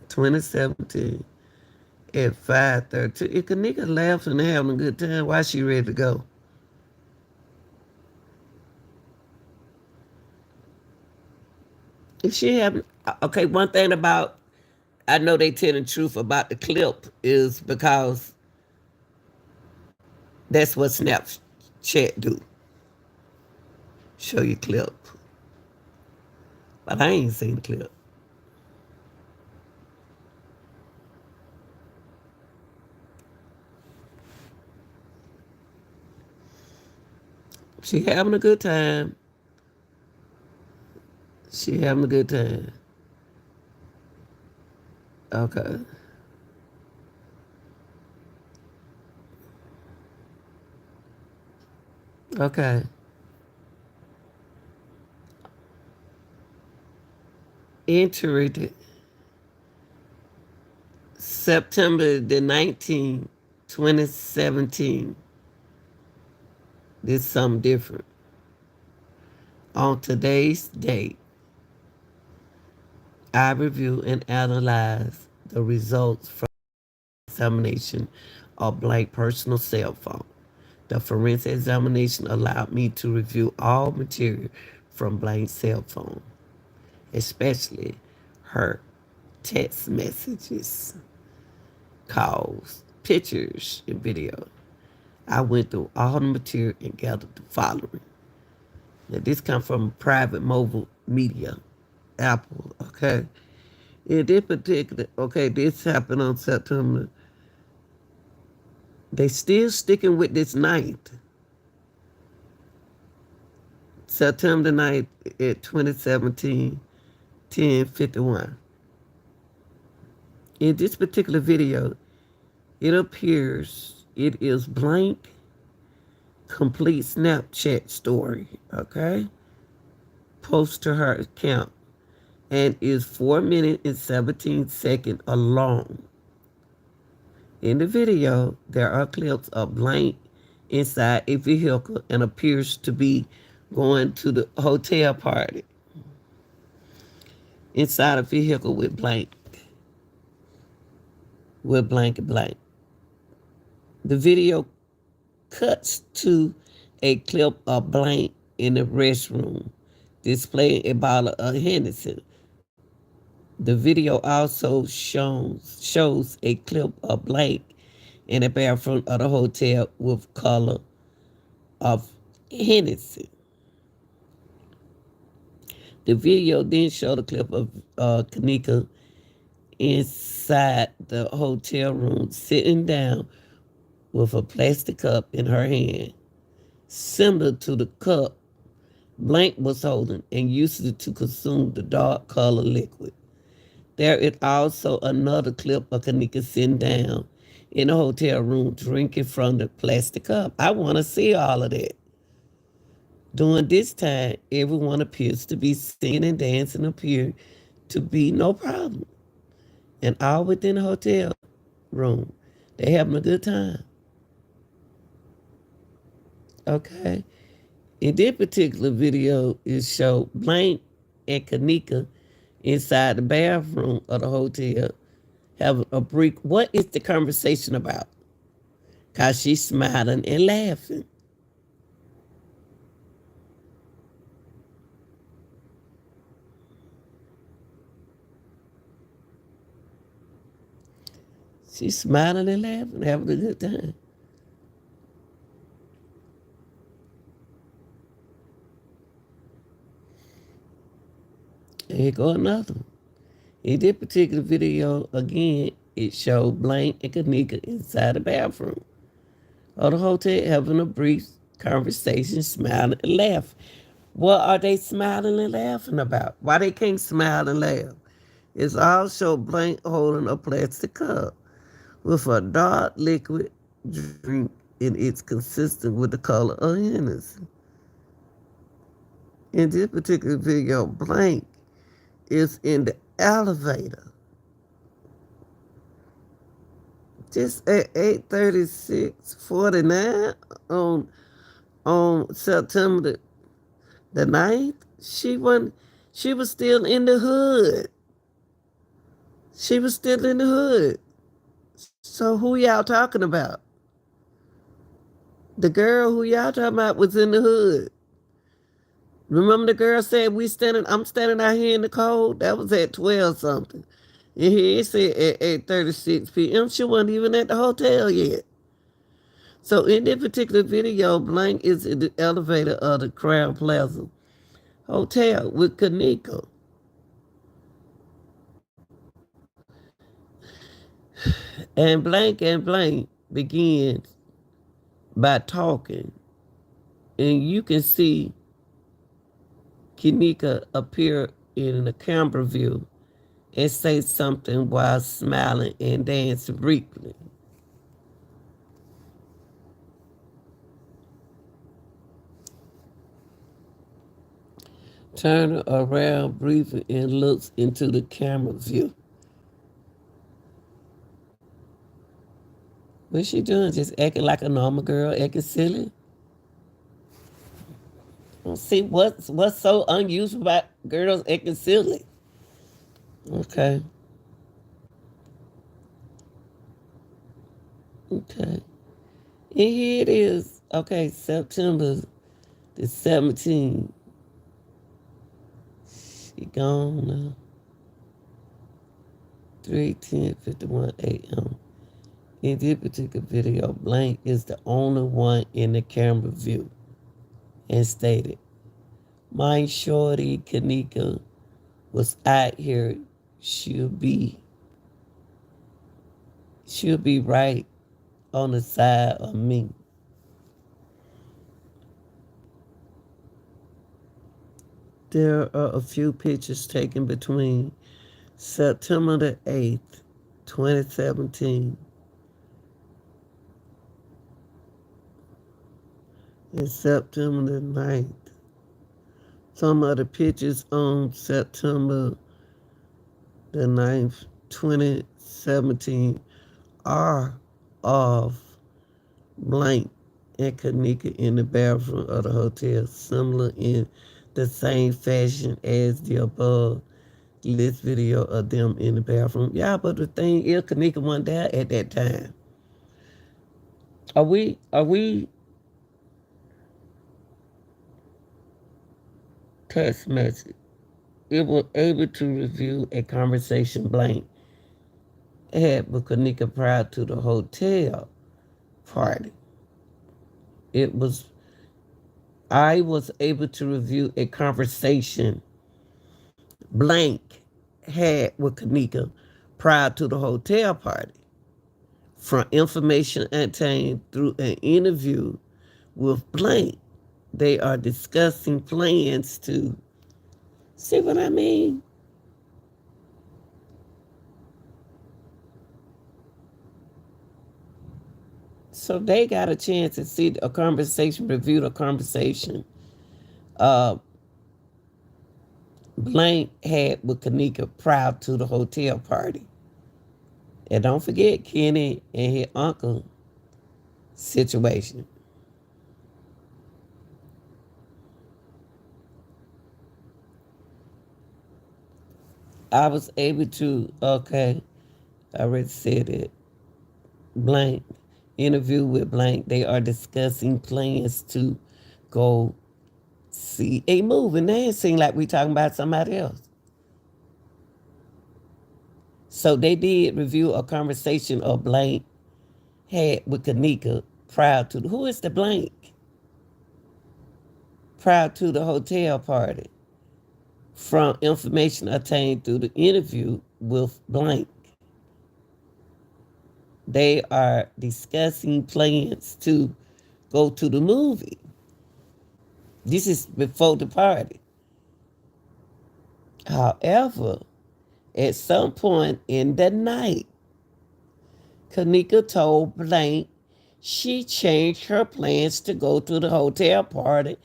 S1: 2017 at 5:30. If Kanika laughing and having a good time, why she ready to go? If she having, okay, one thing about, I know they tell the truth about the clip is because that's what Snapchat do. Show you clip. But I ain't seen the clip. She having a good time. She having a good time. Okay. Okay. Entered September the 19th, 2017. This is something different. On today's date, I review and analyze the results from the examination of Blake's personal cell phone. The forensic examination allowed me to review all material from Blake's cell phone, especially her text messages, calls, pictures, and video. I went through all the material and gathered the following. Now, this comes from private mobile media, Apple, okay? In this particular, okay, this happened on September. They still sticking with this night. September 9th at 2017, 10:51. In this particular video, it appears it is blank, complete Snapchat story, okay? Post to her account and is 4 minutes and 17 seconds long. In the video, there are clips of blank inside a vehicle and appears to be going to the hotel party. Inside a vehicle with blank and blank. The video cuts to a clip of blank in the restroom, displaying a bottle of Hennessy. The video also shows a clip of blank in the bathroom of the hotel with color of Hennessy. The video then showed a clip of Kanika inside the hotel room sitting down with a plastic cup in her hand, similar to the cup Blank was holding and used it to consume the dark color liquid. There is also another clip of Kanika sitting down in the hotel room drinking from the plastic cup. I want to see all of that. During this time, everyone appears to be singing and dancing, appear to be no problem. And all within the hotel room. They having a good time. Okay. In this particular video, it showed Blank and Kanika inside the bathroom of the hotel having a brief. What is the conversation about? Because she's smiling and laughing. She's smiling and laughing, having a good time. And here go another one. In this particular video, again, it showed Blank and Kanika inside the bathroom of the hotel having a brief conversation, smiling and laughing. What are they smiling and laughing about? Why they can't smile and laugh? It's also Blank holding a plastic cup. with a dark liquid drink, and it's consistent with the color of Hennessy. In this particular video, Blank is in the elevator. Just at 8:36:49 on September the 9th, she was still in the hood. She was still in the hood. So who y'all talking about? The girl who y'all talking about was in the hood. Remember the girl said I'm standing out here in the cold? That was at 12 something. And here it said at 8:36 p.m. She wasn't even at the hotel yet. So in this particular video, Blank is in the elevator of the Crown Plaza Hotel with Kanika. And Blank begins by talking. And you can see Kanika appear in the camera view and say something while smiling and dance briefly. Turn around briefly and looks into the camera view. What's she doing? Just acting like a normal girl, acting silly? Don't see what's so unusual about girls acting silly. Okay. And here it is. Okay, September the 17th. She gone now. 3:51 a.m. In this particular video, Blank is the only one in the camera view and stated, "My shorty Kanika was out here. She'll be right on the side of me." There are a few pictures taken between September the 8th, 2017 and September the 9th. Some of the pictures on September the 9th, 2017 are of Blank and Kanika in the bathroom of the hotel, similar in the same fashion as the above list video of them in the bathroom. Yeah, but the thing is, Kanika wasn't there at that time. Are we text message? It was able to review a conversation Blank had with Kanika prior to the hotel party. I was able to review a conversation Blank had with Kanika prior to the hotel party from information obtained through an interview with Blank. They are discussing plans to, see what I mean? So they got a chance to see a conversation, review the conversation Blank had with Kanika prior to the hotel party. And don't forget Kenny and his uncle situation. I was able to, I already said it. Blank, interview with Blank. They are discussing plans to go see a movie. They ain't seem like we talking about somebody else. So they did review a conversation of Blank had with Kanika prior to, who is the Blank? Prior to the hotel party from information obtained through the interview with Blank. They are discussing plans to go to the movie. This is before the party. However, at some point in the night, Kanika told Blank she changed her plans to go to the hotel party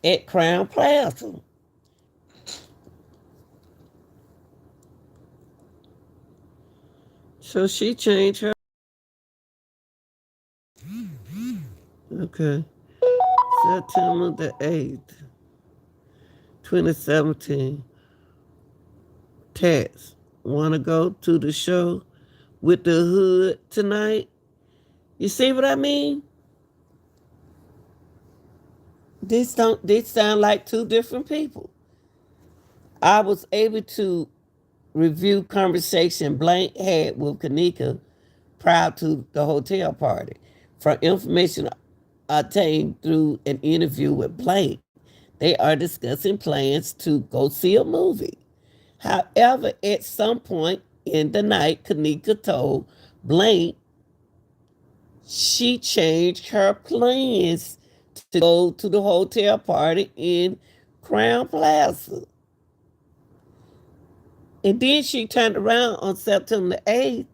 S1: at Crown Plaza. So she changed her. Okay. September the 8th, 2017. Text. Want to go to the show with the hood tonight? You see what I mean? This sound like two different people. I was able to review conversation Blank had with Kanika prior to the hotel party. From information obtained through an interview with Blank, they are discussing plans to go see a movie. However, at some point in the night, Kanika told Blank she changed her plans to go to the hotel party in Crown Plaza. And then she turned around on September the 8th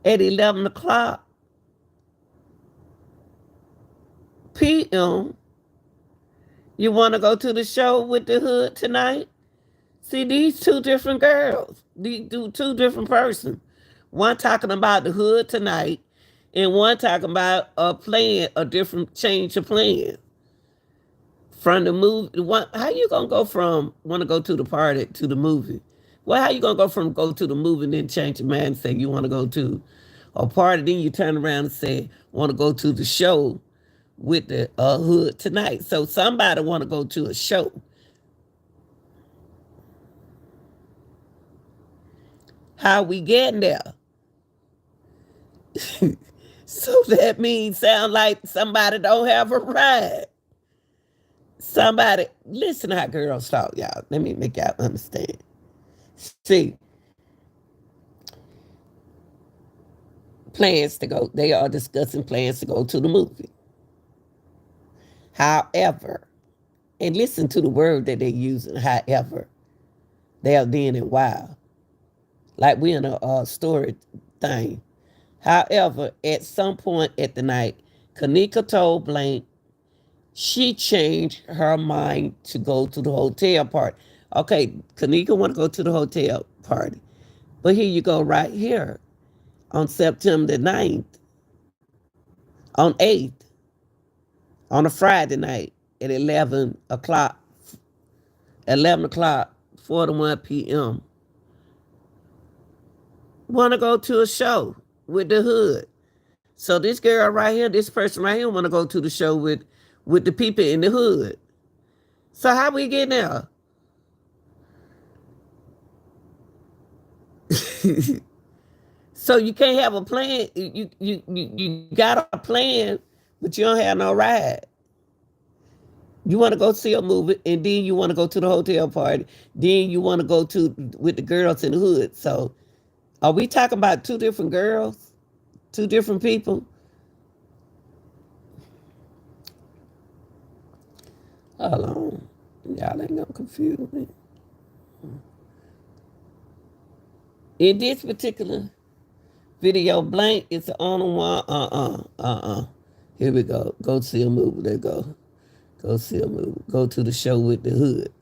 S1: at 11 o'clock p.m. You want to go to the show with the hood tonight? See, these two different girls, these two different persons. One talking about the hood tonight, and one talking about a plan, a different change of plan from the movie. How you gonna go from want to go to the party to the movie? Well, how you gonna go from go to the movie and then change your mind and say you want to go to a party, then you turn around and say want to go to the show with the hood tonight? So somebody want to go to a show. How we getting there? So that means sound like somebody don't have a ride. Somebody, listen how girls talk, y'all. Let me make y'all understand. See, plans to go, they are discussing plans to go to the movie. However, and listen to the word that they're using, however, they are then and wow. Like we in a story thing. However, at some point at the night, Kanika told Blank she changed her mind to go to the hotel party. Okay, Kanika want to go to the hotel party. But here you go right here on September the 9th, on 8th, on a Friday night at 11 o'clock, 41 p.m. Want to go to a show with the hood. So this girl right here, this person right here want to go to the show with the people in the hood. So how we get there? So you can't have a plan. You got a plan, but you don't have no ride. You want to go see a movie, and then you want to go to the hotel party. Then you want to go to with the girls in the hood. So are we talking about two different girls? Two different people? Hold on. Y'all ain't gonna confuse me. In this particular video, Blank is the only one. Here we go. Go see a movie. There go. Go see a movie. Go to the show with the hood.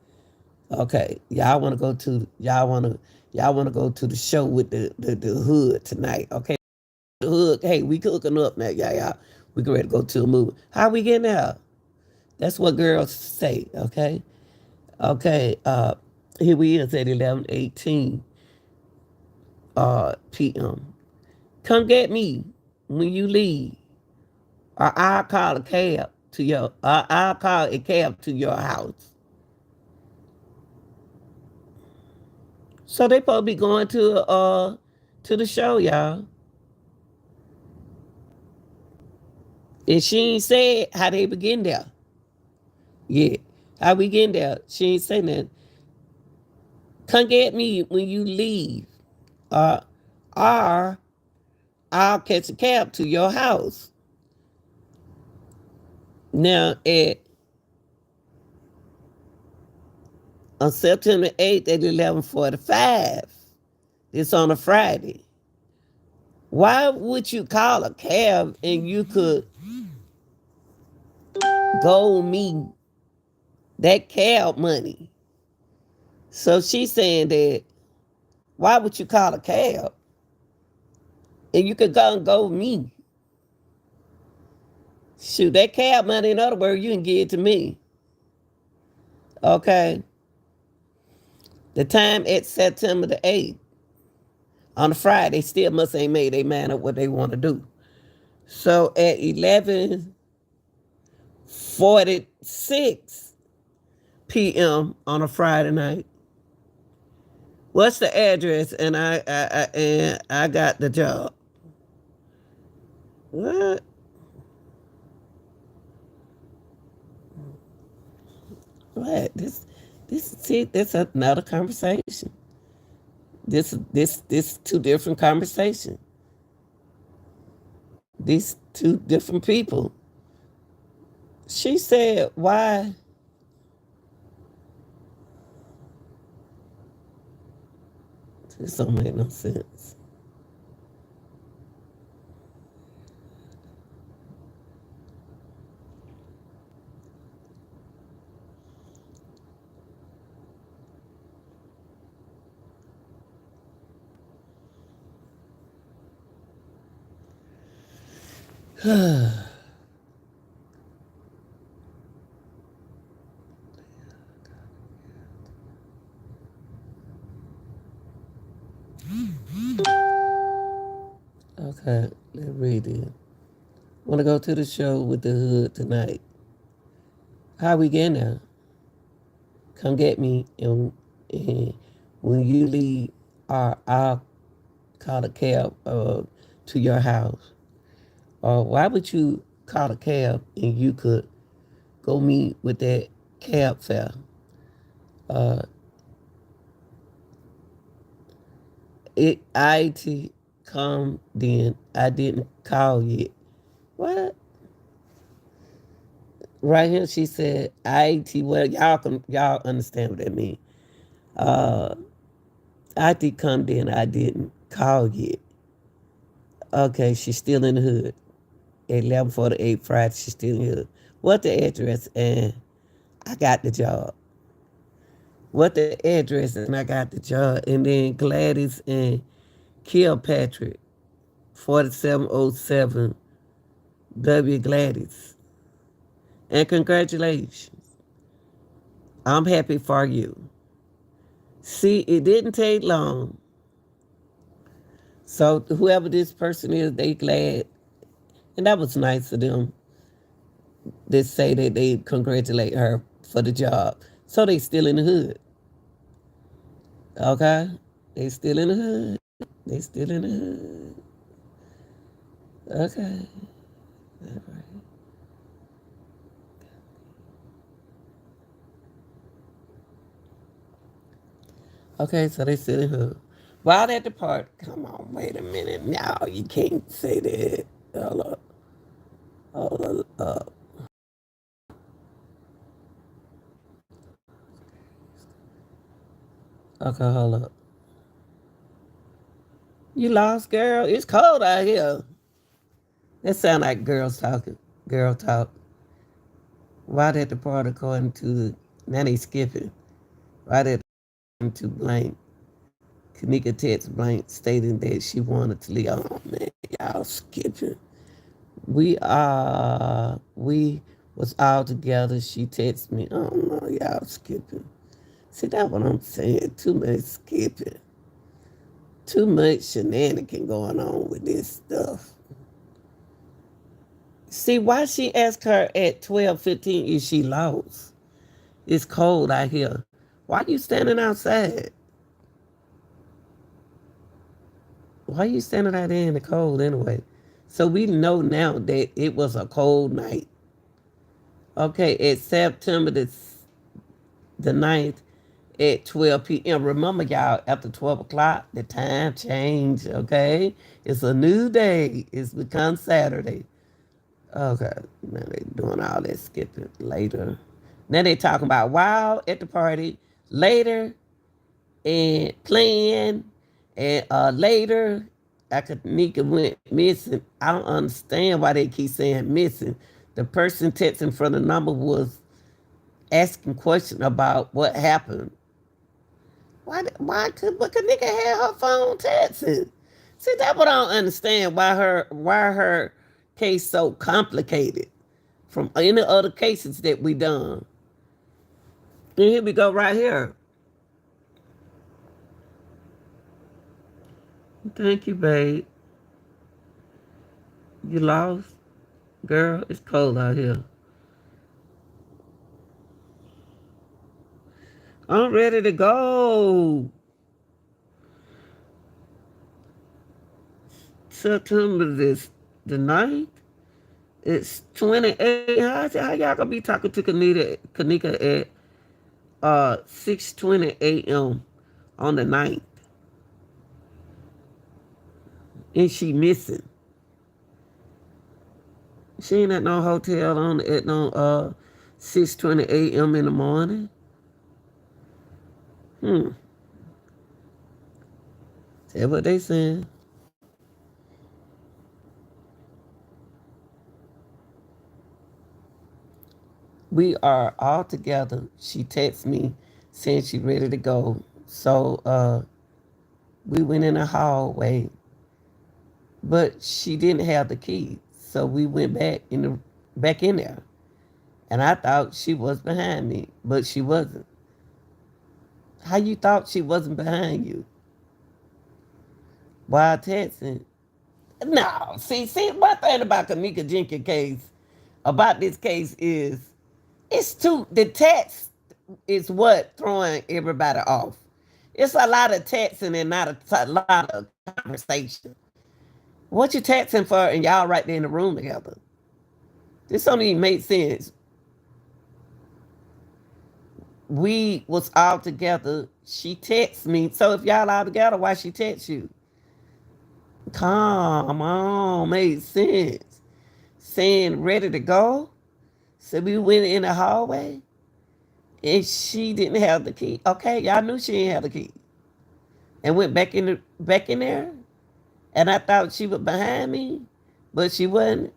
S1: Okay. Y'all wanna go to the show with the hood tonight. Okay. The hood. Hey, we cooking up now, y'all. We ready to go to a movie. How we getting out? That's what girls say, okay? Okay, here we is at 11:18 p.m. Come get me when you leave, or I'll call a cab to your house. So they supposed to be going to the show, y'all. And she ain't said how they begin there. Yeah. How we getting there? She ain't saying that. Come get me when you leave. Or I'll catch a cab to your house. Now on September 8th at 11:45, it's on a Friday. Why would you call a cab and you could go me that cab money? So she's saying that why would you call a cab and you could go and go me? Shoot, that cab money, in other words, you can give it to me. Okay. The time at September the 8th. On the Friday, still must ain't made their mind up what they want to do. So at 11:46 p.m. on a Friday night, what's the address? And I got the job. What? What? See, that's another conversation. This two different conversations. These two different people. She said, why? This don't make no sense. Okay, let's read it. Want to go to the show with the hood tonight? How we getting there? Come get me, and when you leave, I'll call a cab to your house. Or why would you call a cab and you could go meet with that cab fare? Uh, I come then. I didn't call yet. What? Right here, she said IT. Well, y'all understand what that means. IT come then. I didn't call yet. Okay, she's still in the hood. At 11:48 Friday, she's still in the hood. What the address? And I got the job. What the address? And I got the job. And then Gladys and Kilpatrick, 4707 W Gladys. And congratulations. I'm happy for you. See, it didn't take long. So whoever this person is, they glad. And that was nice of them. They say that they congratulate her for the job. So they still in the hood. Okay? They still in the hood. They still in the hood. Okay. All right. Okay, so they still in the hood. While at the park, come on, wait a minute. No, you can't say that. Hold up. Hold up. Okay, hold up. You lost, girl? It's cold out here. That sound like girls talking. Girl talk. Right at the part according to now they skipping. Right at to blank. Kanika text blank stating that she wanted to leave. Oh man, y'all skipping. We was all together. She texted me. Oh no, y'all skipping. See, that's what I'm saying. Too much skipping. Too much shenanigan going on with this stuff. See, why she asked her at 12:15 if she lost? It's cold out here. Why you standing outside? Why you standing out there in the cold anyway? So we know now that it was a cold night. Okay, it's September the 9th at 12 p.m. Remember, y'all, after 12 o'clock, the time changed, okay? It's a new day. It's become Saturday. Okay, now they doing all that skipping later. Now they talking about wow at the party later and playing and later after Nika went missing. I don't understand why they keep saying missing. The person texting from the number was asking questions about what happened. Why could Nika have her phone texting? See, that's what I don't understand. Why her case so complicated from any other cases that we done. And here we go right here. Thank you, babe. You lost? Girl, it's cold out here. I'm ready to go. September the 9th. It's 28. How y'all gonna be talking to Kanika at 6:20 a.m. on the 9th? And she missing. She ain't at no hotel on at no 6:20 a.m. in the morning. That's what they saying. We are all together. She texted me saying she ready to go. So we went in the hallway, but she didn't have the key. So we went back in there. And I thought she was behind me, but she wasn't. How you thought she wasn't behind you? While texting? No. See, one thing about Kamika Jenkins case, about this case is, the text is what throwing everybody off. It's a lot of texting and not a lot of conversation. What you texting for and y'all right there in the room together? This don't even make sense. We was all together. She texts me. So if y'all all together, why she text you? Come on, made sense. Saying ready to go. So we went in the hallway and she didn't have the key. Okay, y'all knew she didn't have the key. And went back in there. And I thought she was behind me, but she wasn't.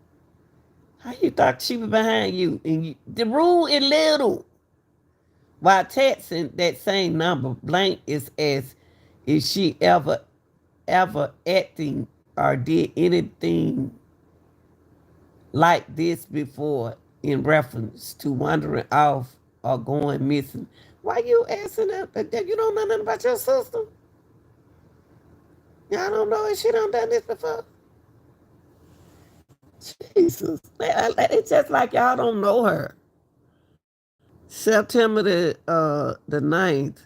S1: How you thought she was behind you? And the rule is little. While texting that same number, blank is she ever acting or did anything like this before in reference to wandering off or going missing? Why you asking that? You don't know nothing about your sister? Y'all don't know if she done this before? Jesus. It's just like y'all don't know her. September the 9th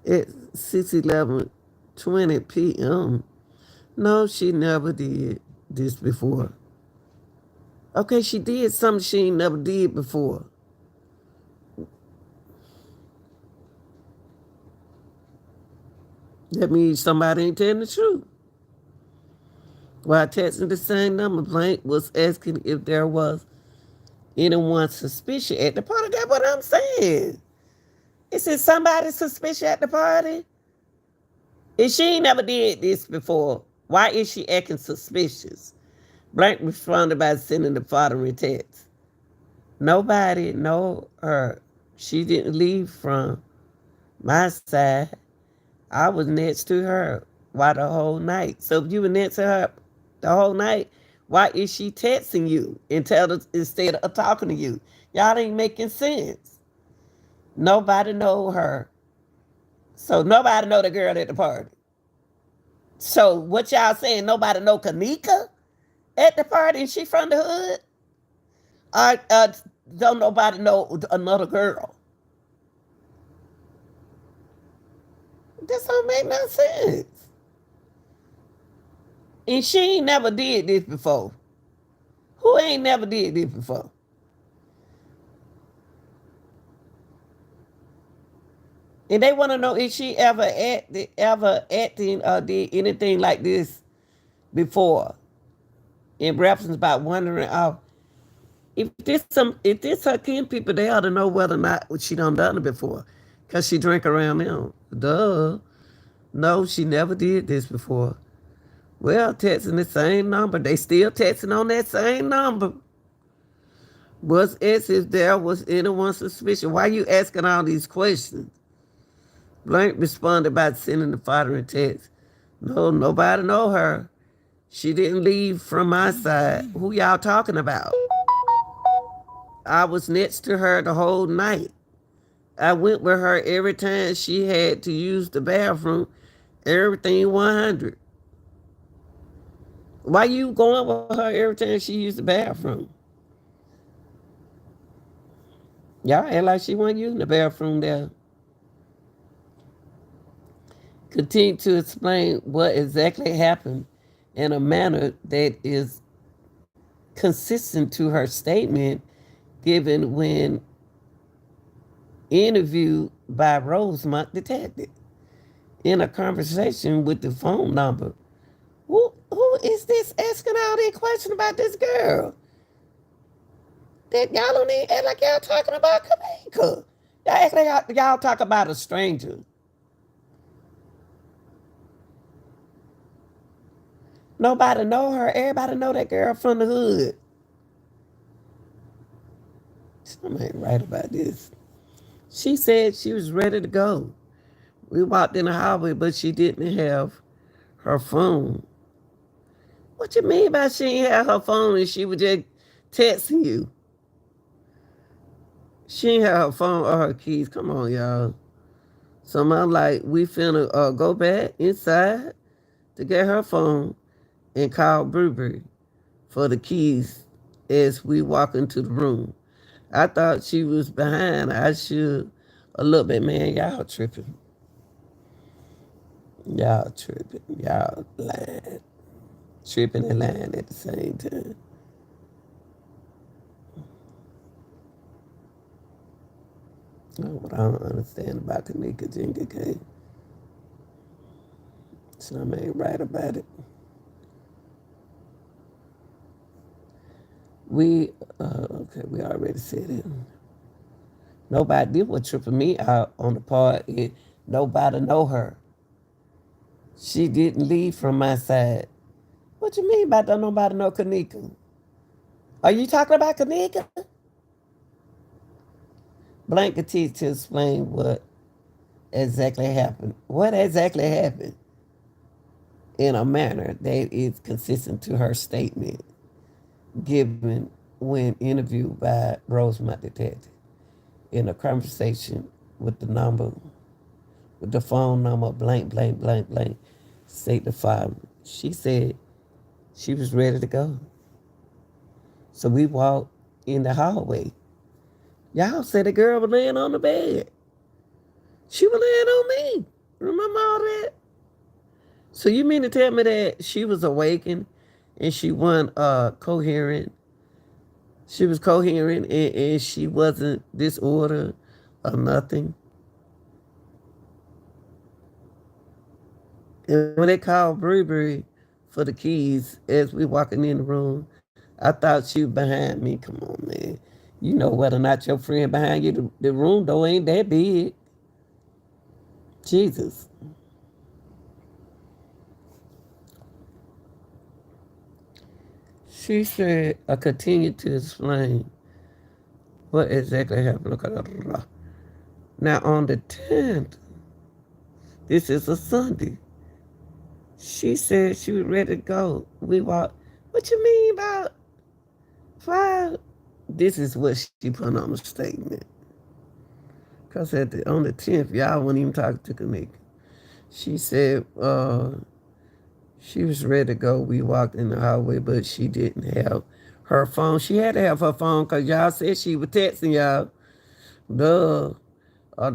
S1: at 6:11:20 p.m. No, she never did this before. Okay, she did something she never did before. That means somebody ain't telling the truth. While texting the same number, blank was asking if there was anyone suspicious at the party. That's what I'm saying. Is it somebody suspicious at the party? If she ain't never did this before, why is she acting suspicious? Blank responded by sending the following text. Nobody know her. She didn't leave from my side. I was next to her the whole night. So if you were next to her the whole night, why is she texting you instead of talking to you? Y'all ain't making sense. Nobody know her. So nobody know the girl at the party. So what y'all saying, nobody know Kanika at the party and she from the hood? Or don't nobody know another girl? This don't make no sense. And she ain't never did this before. Who ain't never did this before? And they want to know if she ever acting or did anything like this before. In reference about wondering off. If this her kin people, they ought to know whether or not she done it before. Because she drank around them. Duh. No, she never did this before. Well, texting the same number. They still texting on that same number. Was as if there was anyone suspicious. Why you asking all these questions? Blank responded by sending the following text. No, nobody know her. She didn't leave from my side. Who y'all talking about? I was next to her the whole night. I went with her every time she had to use the bathroom. Everything 100. Why you going with her every time she used the bathroom? Y'all act like she wasn't using the bathroom there. Continue to explain what exactly happened in a manner that is consistent to her statement given when interviewed by Rosemont Detective in a conversation with the phone number. Who is this asking all these questions about this girl? That y'all don't even act like y'all talking about Kamika. Y'all act like y'all talk about a stranger. Nobody know her. Everybody know that girl from the hood. Something ain't right about this. She said she was ready to go. We walked in the hallway, but she didn't have her phone. What you mean by she ain't have her phone and she was just texting you? She ain't have her phone or her keys. Come on, y'all. So I'm like, we finna go back inside to get her phone and call Burberry for the keys as we walk into the room. I thought she was behind. I should a little bit, man. Y'all tripping. Y'all tripping. Y'all lying. Tripping and lying at the same time. Oh, what I don't understand about Kanika Jenkins. Something ain't right about it. Okay, we already said it. Nobody did what tripping me out on the part. Nobody know her. She didn't leave from my side. What you mean by don't nobody know Kanika? Are you talking about Kanika? Blank continued to explain what exactly happened. What exactly happened in a manner that is consistent to her statement given when interviewed by Rosemont Detective in a conversation with the phone number blank, blank, blank, blank, state the file. She said she was ready to go. So we walked in the hallway. Y'all said the girl was laying on the bed. She was laying on me. Remember all that? So you mean to tell me that she was awakened and she wasn't coherent? She was coherent and she wasn't disordered or nothing? And when they called Burberry for the keys as we walking in the room, I thought she was behind me. Come on, man. You know whether or not your friend behind you, the room door ain't that big. Jesus. She said, I continued to explain what exactly happened. Now on the 10th, this is a Sunday. She said she was ready to go. We walked. What you mean about 5? This is what she put on the statement. Because on the 10th, y'all wasn't even talking to Kanika. She said she was ready to go. We walked in the hallway, but she didn't have her phone. She had to have her phone because y'all said she was texting y'all the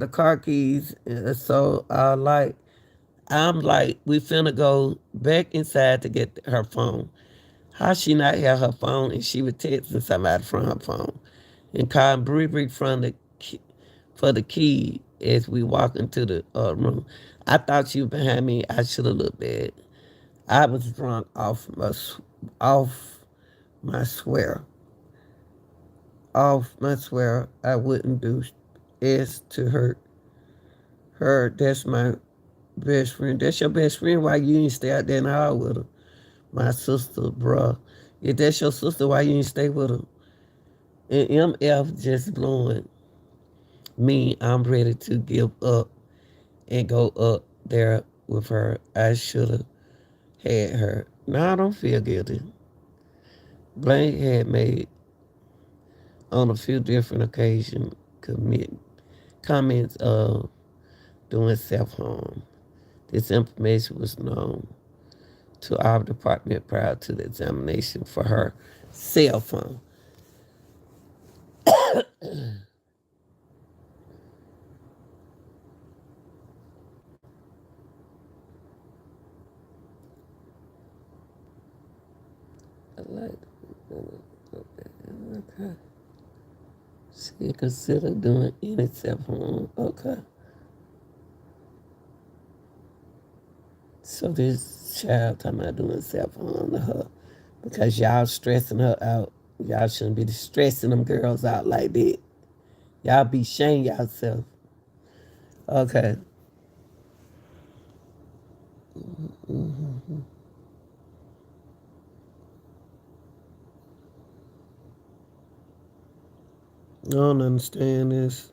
S1: car keys. So I'm like, we finna go back inside to get her phone. How she not have her phone and she was texting somebody from her phone and calling Bree from for the key as we walk into the room. I thought she was behind me. I should have looked bad. I was drunk off my swear. Off my swear. I wouldn't do as to hurt her. That's my Best friend. That's your best friend. Why you ain't stay out there in the hall with her? My sister, bruh. If that's your sister, why you ain't stay with her? And MF just blowing me. I'm ready to give up and go up there with her. I should have had her. Now I don't feel guilty. Blank had made on a few different occasions comments of doing self-harm. This information was known to our department prior to the examination for her cell phone. I like okay. She consider doing any self-harm. Okay. So this child talking about doing self-harm to her because y'all stressing her out. Y'all shouldn't be stressing them girls out like that. Y'all be shaming yourself. Okay. I don't understand this.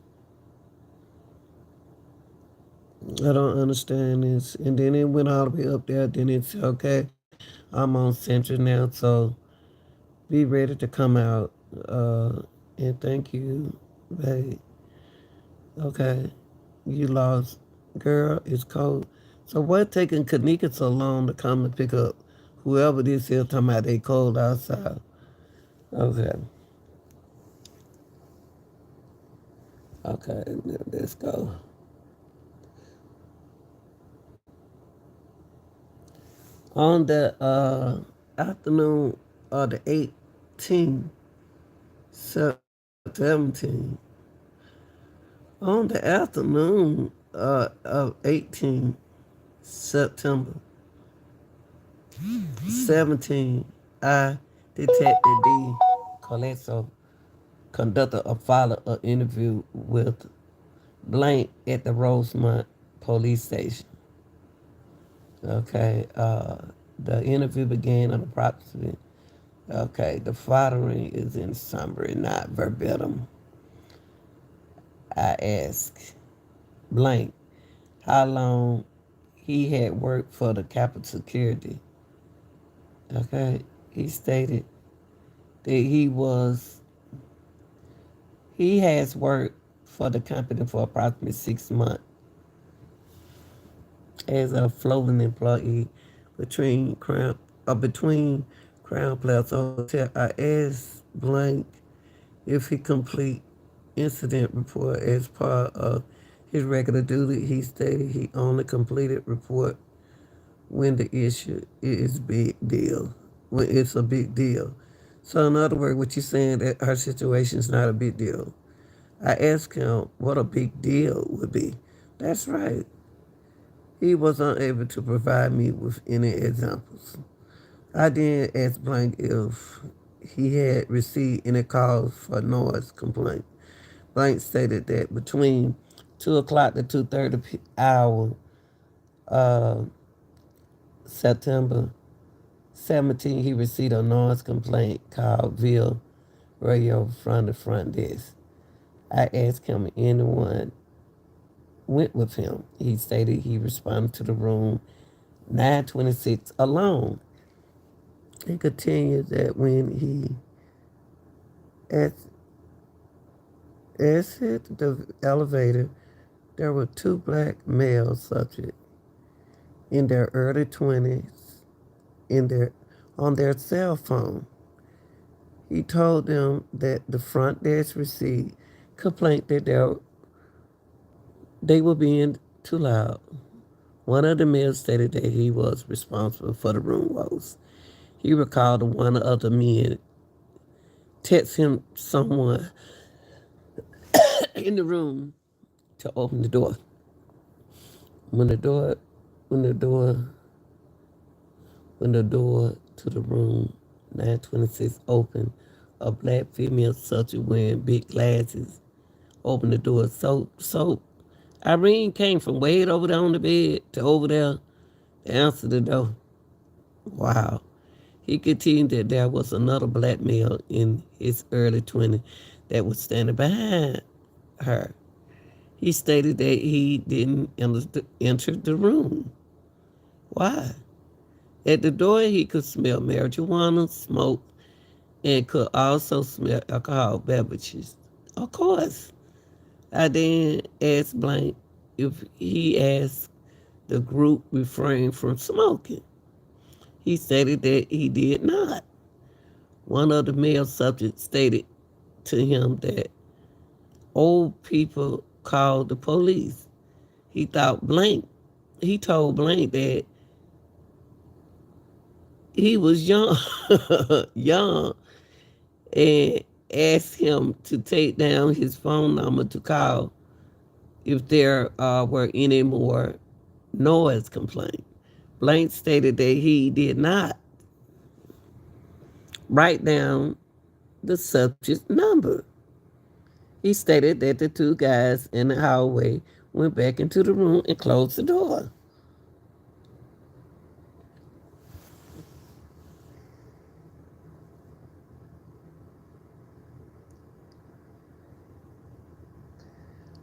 S1: I don't understand this. And then it went all the way up there. Then it's okay. I'm on Central now, so be ready to come out. And thank you, babe. Okay. You lost. Girl, it's cold. So what taking Kanika so long to come to pick up whoever this is talking about they cold outside? Okay. Okay, let's go. On the afternoon of the 18th, 17, on the afternoon of 18 September 17, I, Detective D. Colesso, conducted a follow-up interview with Blank at the Rosemont police station. Okay, the interview began at approximately, okay, the following is in summary, not verbatim. I asked Blank how long he had worked for the Capitol Security. Okay, he stated that he has worked for the company for approximately 6 months as a floating employee between Crown Plaza Hotel. I asked Blank if he complete incident report as part of his regular duty. He stated he only completed report when the issue is big deal. When it's a big deal. So in other words, what you're saying that her situation is not a big deal. I asked him what a big deal would be. That's right. He was unable to provide me with any examples. I then asked Blank if he had received any calls for noise complaint. Blank stated that between 2 o'clock to 2:30 hour, uh, September 17, he received a noise complaint called via radio from the front desk. I asked him if anyone went with him. He stated he responded to the room 926 alone. He continued that when he exited the elevator, there were two black male subjects in their early 20s on their cell phone. He told them that the front desk received complaint that they were being too loud. One of the men stated that he was responsible for the room woes. He recalled one of the men text him someone in the room to open the door. When the door when the door when the door to the room 926 opened, a black female subject wearing big glasses opened the door. So Irene came from way over there on the bed to over there to answer the door. Wow. He continued that there was another black male in his early 20s that was standing behind her. He stated that he didn't enter the room. Why? At the door, he could smell marijuana, smoke, and could also smell alcohol beverages. Of course. I then asked Blank if he asked the group refrain from smoking. He stated that he did not. One of the male subjects stated to him that old people called the police. He thought Blank, he told Blank that he was young, young, and asked him to take down his phone number to call if there were any more noise complaints. Blank stated that he did not write down the subject's number. He stated that the two guys in the hallway went back into the room and closed the door.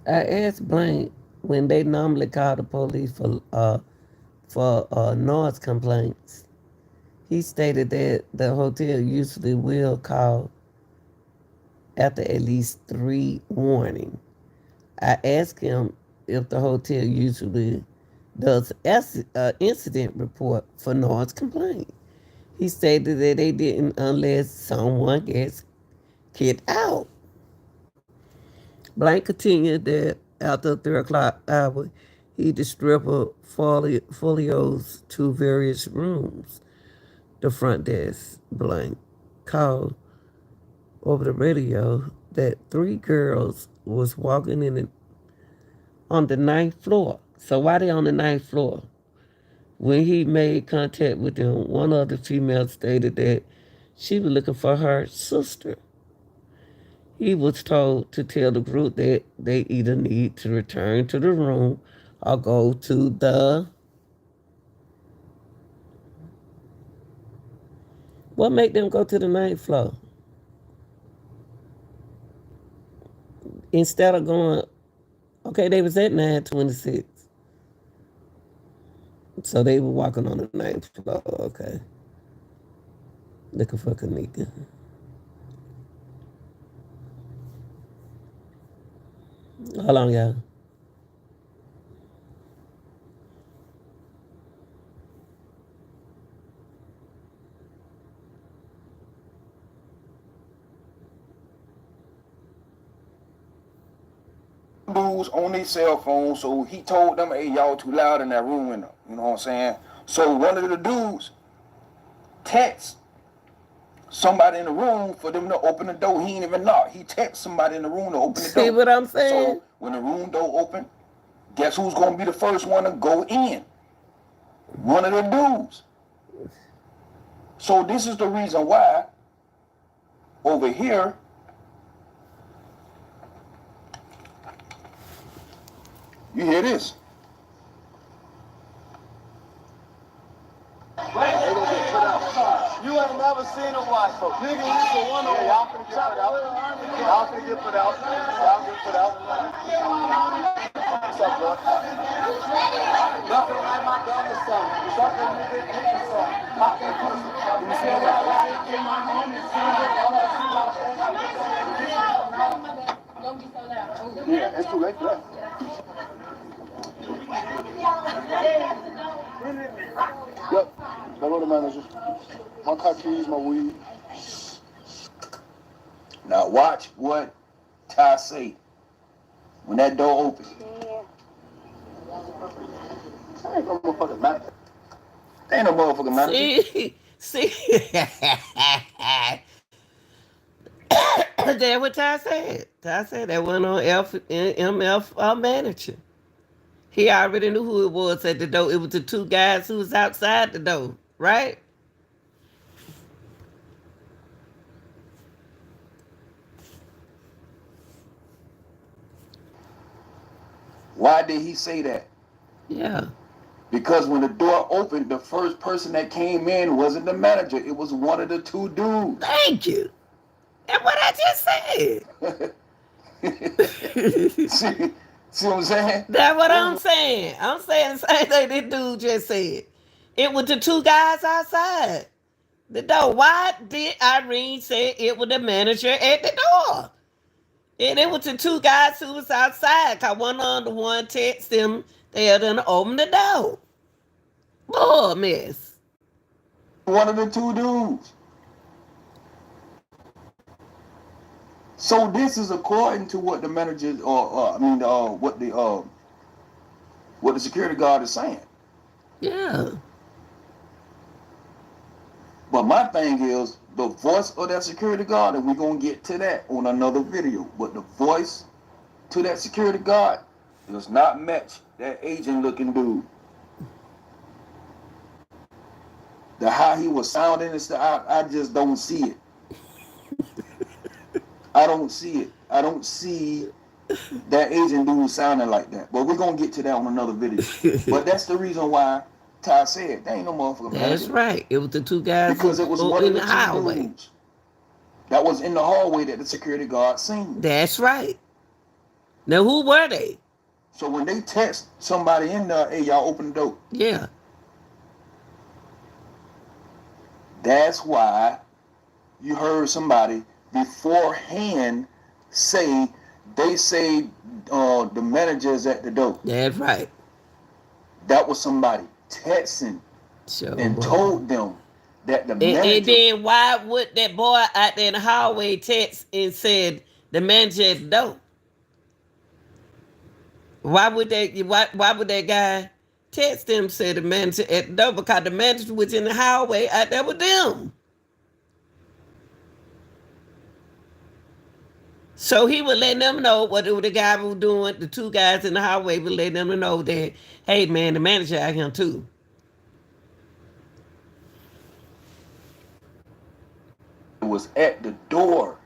S1: I asked Blank when they normally call the police for noise complaints. He stated that the hotel usually will call after at least 3 warnings. I asked him if the hotel usually does incident report for noise complaint. He stated that they didn't unless someone gets kicked out. Blank continued that after 3 o'clock hour, he distributed folios to various rooms. The front desk, Blank, called over the radio that 3 girls was walking on the 9th floor. So why they on the 9th floor? When he made contact with them, one of the females stated that she was looking for her sister. He was told to tell the group that they either need to return to the room or go to the... What made them go to the 9th floor? Instead of going... Okay, they was at 926. So they were walking on the 9th floor. Okay. Looking for Kanika. Hold on, y'all.
S2: Dudes on their cell phone, so he told them, hey, y'all too loud in that room window. You know what I'm saying? So one of the dudes text somebody in the room for them to open the door. He ain't even knock. He text somebody in the room to open the door.
S1: See what I'm saying?
S2: So when the room door open, guess who's gonna be the first one to go in? One of the dudes. So this is the reason why over here you hear this.
S3: You ain't never seen a white folk. Nigga, you for one of them. Y'all finna get put out. Y'all finna get put out. Y'all get put out. What's up, bro? Nothing like my gun or something. Something you get hit or something. Popping pussy. You see what I'm saying? My homies see it. Yeah, it's too late for that. Yep. Go to the manager. My car keys, my weed.
S2: Now watch what Ty say when that door opens.
S3: I ain't no motherfucking matter.
S2: Ain't no motherfucking manager.
S1: See. That's what Ty said. Ty said that went on MF manager. He already knew who it was at the door. It was the 2 guys who was outside the door, right?
S2: Why did he say that?
S1: Yeah.
S2: Because when the door opened, the first person that came in wasn't the manager. It was one of the two dudes.
S1: Thank you. That's what I just said.
S2: See what I'm saying?
S1: That's what I'm saying. I'm saying the same thing this dude just said. It was the two guys outside the door. Why did Irene say it was the manager at the door? And it was the two guys who was outside. Cause one on the one text them they had to open the door. Oh, miss.
S2: One of the two dudes. So this is according to what the manager, what the security guard is saying.
S1: Yeah.
S2: But my thing is the voice of that security guard, and we're gonna get to that on another video. But the voice to that security guard does not match that agent looking dude. The how he was sounding and stuff, I just don't see it. I don't see it. I don't see that Asian dude sounding like that. But we're going to get to that on another video. But that's the reason why Ty said, there ain't no motherfucker manager.
S1: That's right. It was the two guys
S2: because it was one
S1: in
S2: of the
S1: the
S2: two
S1: highway.
S2: dudes that was in the hallway that the security guard seen.
S1: That's right. Now, who were they?
S2: So when they text somebody in there, hey, y'all open the door.
S1: Yeah.
S2: That's why you heard somebody beforehand say the manager is at the door.
S1: That's right.
S2: That was somebody texting and told them that the manager.
S1: And then why would that boy out there in the hallway text and said the manager at the door? Why would that guy text them and say the manager at the door? Because the manager was in the hallway out there with them. So he would let them know what the guy was doing. The two guys in the highway would let them know that, hey, man, the manager out here too.
S2: It was at the door.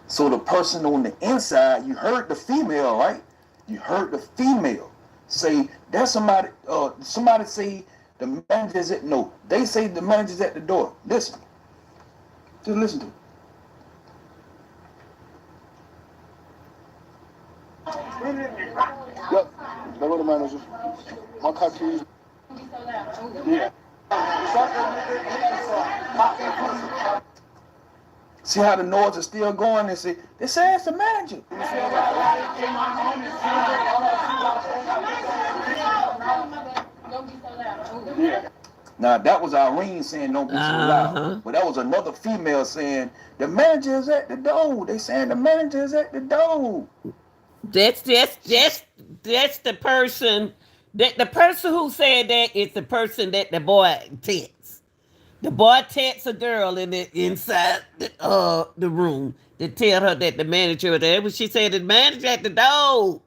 S2: So the person on the inside, you heard the female, right? You heard the female say, there's somebody, somebody say the manager's at, no, they say the manager's at the door. Listen. Just listen to it. Yep, that was the manager. My car keys. Yeah. See how the noise is still going? They say it's the manager. Now that was Irene saying don't be so loud. But that was another female saying the manager is at the door. They saying the manager is at the door.
S1: That's the person that the person who said that is the person that the boy texts. The boy texts a girl inside the room to tell her that the manager was there. When she said the manager at the door.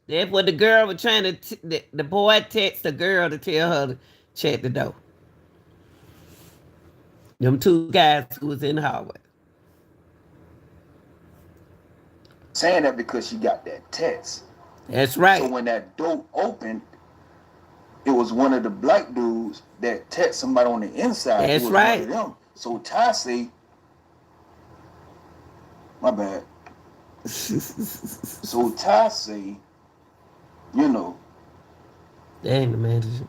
S1: That's what the girl was trying to. The boy texts the girl to tell her to check the door. Them two guys who was in the hallway.
S2: Saying that because she got that text.
S1: That's right.
S2: So when that door opened, it was one of the black dudes that text somebody on the inside.
S1: That's right.
S2: One of them. So Ty say, my bad. So Ty say, you know.
S1: That ain't the manager.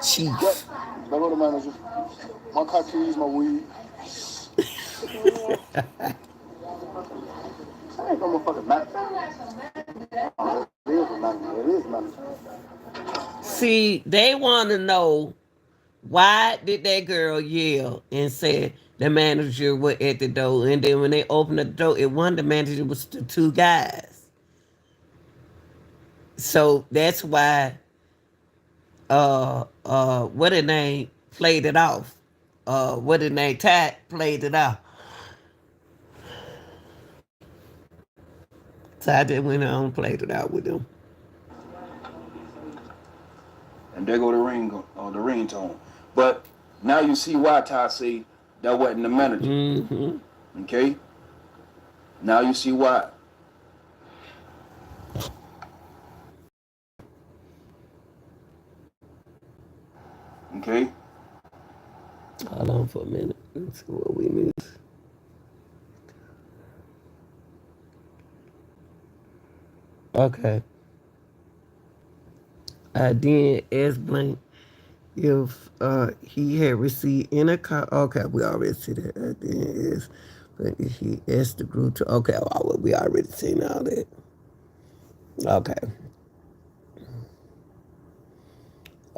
S1: Chief.
S2: Yep, that was the manager. My car keys, my weed. That ain't no motherfucking manager.
S1: See, they want to know why did that girl yell and say the manager was at the door, and then when they opened the door, it wasn't the manager, it was the two guys. So that's why what the name played it off. What the name Tad played it off. So I just went on and played it out with them.
S2: And there go the ringtone. But Now you see why Ty say that wasn't the manager.
S1: Mm-hmm.
S2: Okay? Now you see why. Okay?
S1: Hold on for a minute. Let's see what we need. Okay. I then asked Blank if he had received any call. Okay, we already see that. I then asked, but he asked the group to. Okay, well, we already seen all that. Okay.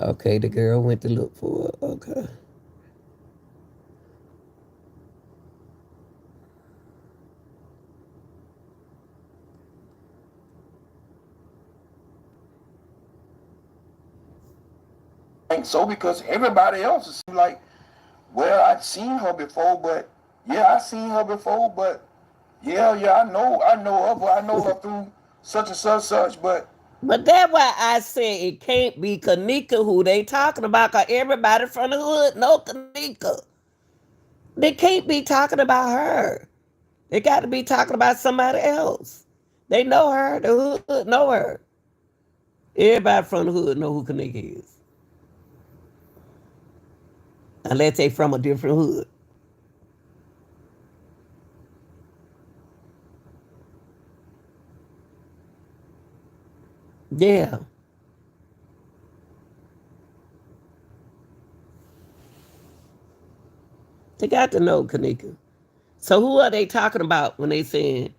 S1: Okay, the girl went to look for it. Okay.
S2: I think so because everybody else is like, well, I've seen her before, but yeah, I seen her before, but yeah, I know of her, I know her through such and such, but
S1: That's why I said it can't be Kanika who they talking about, because everybody from the hood know Kanika. They can't be talking about her. They got to be talking about somebody else. They know her. The hood know her. Everybody from the hood know who Kanika is. Unless they from a different hood. Yeah. They got to know Kanika. So who are they talking about when they saying,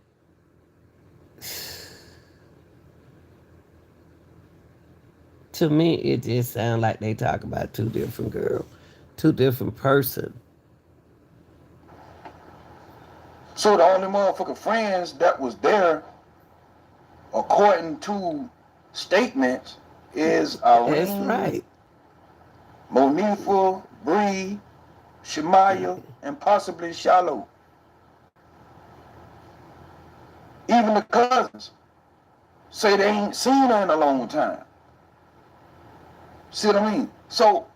S1: to me, it just sounds like they talk about two different girls, two different person.
S2: so the only motherfucking friends that was there, according to statements, is
S1: That's
S2: Irene,
S1: right.
S2: Monifa, Bree, Shemaya, and possibly Shallow. Even the cousins say they ain't seen her in a long time. See what I mean? So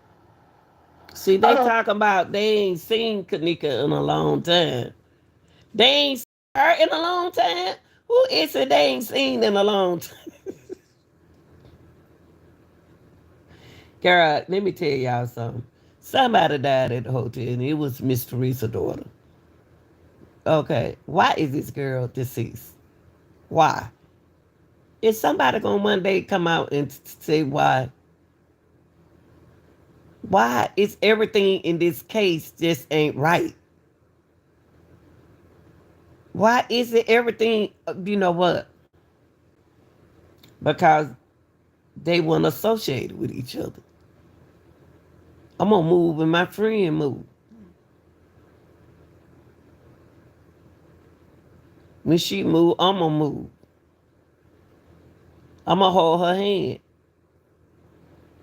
S1: See,
S2: I
S1: they
S2: don't.
S1: talking about they ain't seen Kanika in a long time. They ain't seen her in a long time. Who is it they ain't seen in a long time? Girl, let me tell y'all something. Somebody died at the hotel, and it was Miss Teresa's daughter. Okay, why is this girl deceased? Why? Is somebody gonna one day come out and say why? Why is everything in this case just ain't right? Why is it everything? You know what? Because they weren't associated with each other. I'm gonna move when my friend move. When she move, I'm gonna move. I'm gonna hold her hand.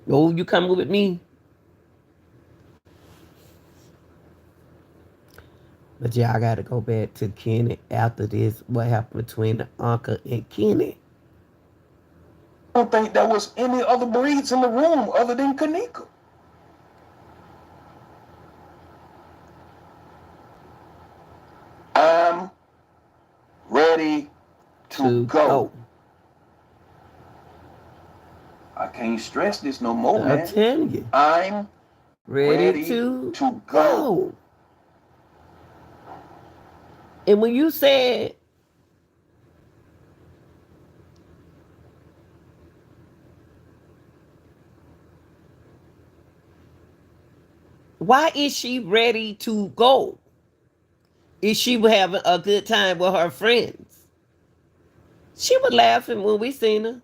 S1: Oh, you coming with me? But yeah, I gotta go back to Kenny after this. What happened between the uncle and Kenny?
S2: I don't think there was any other breeds in the room other than Kanika. I'm ready to
S1: To
S2: go.
S1: go.
S2: I can't stress this no more,
S1: I'm
S2: man.
S1: telling you.
S2: I'm
S1: Ready
S2: ready
S1: to
S2: to go.
S1: go. And when you said, why is she ready to go? Is she having a good time with her friends? She was laughing when we seen her.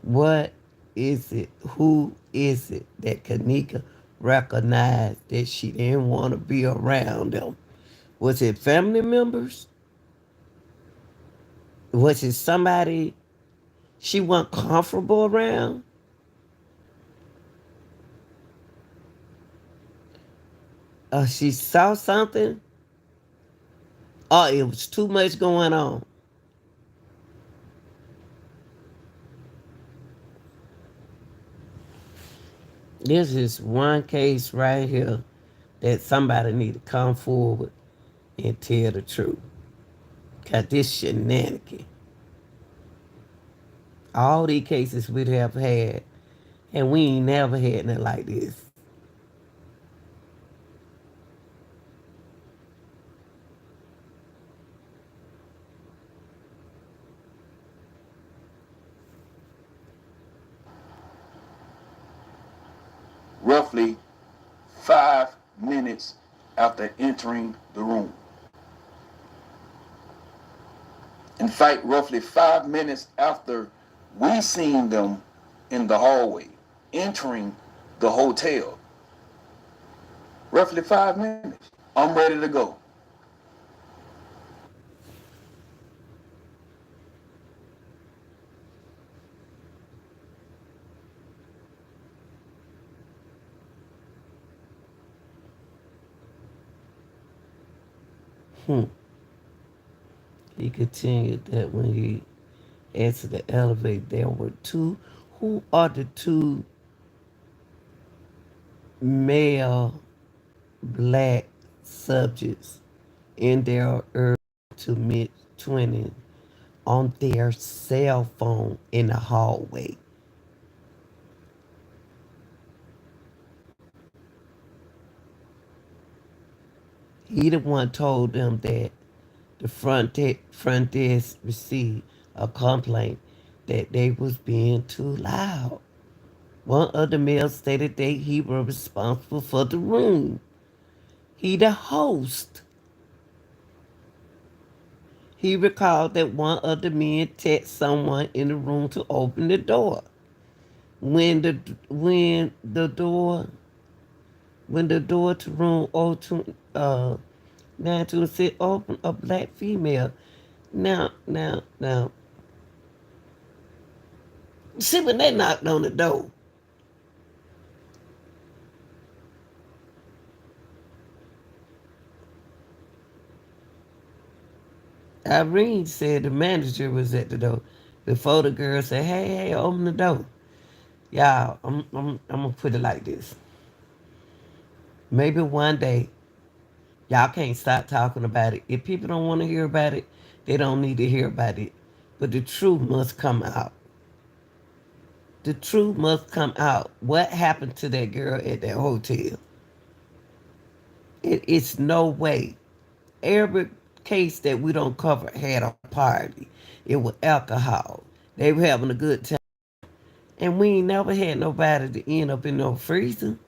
S1: What is it? Who is it that Kanika recognized that she didn't want to be around them? Was it family members? Was it somebody she wasn't comfortable around? She saw something? Or it was too much going on? This is one case right here that somebody need to come forward and tell the truth. Cause this shenanigan. All these cases we have had, and we ain't never had nothing like this.
S2: Roughly 5 minutes after entering the room. In fact, roughly 5 minutes after we seen them in the hallway entering the hotel. Roughly 5 minutes. I'm ready to go.
S1: He continued that when he entered the elevator, there were two. Who are the two male black subjects in their early to mid 20s on their cell phone in the hallway? He the one told them that the front desk received a complaint that they was being too loud. One of the males stated that he was responsible for the room. He the host. He recalled that one of the men texted someone in the room to open the door. When the door to room 926 opened, a black female. Now, see when they knocked on the door. Irene said the manager was at the door before the girl said, "Hey, open the door." Y'all, I'm gonna put it like this. Maybe one day y'all can't stop talking about it. If people don't want to hear about it, they don't need to hear about it. But the truth must come out. The truth must come out. What happened to that girl at that hotel? It's no way. Every case that we don't cover had a party. It was alcohol. They were having a good time. And we ain't never had nobody to end up in no freezer.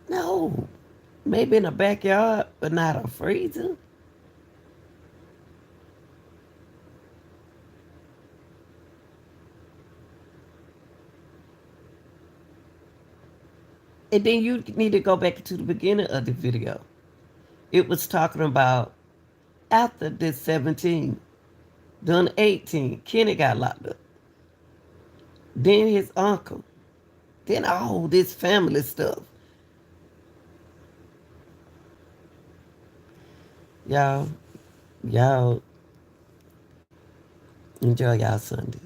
S1: No. Maybe in a backyard, but not a freezer. And then you need to go back to the beginning of the video. It was talking about after this 17, done 18, Kenny got locked up. Then his uncle. Then all this family stuff. Y'all enjoy y'all Sunday.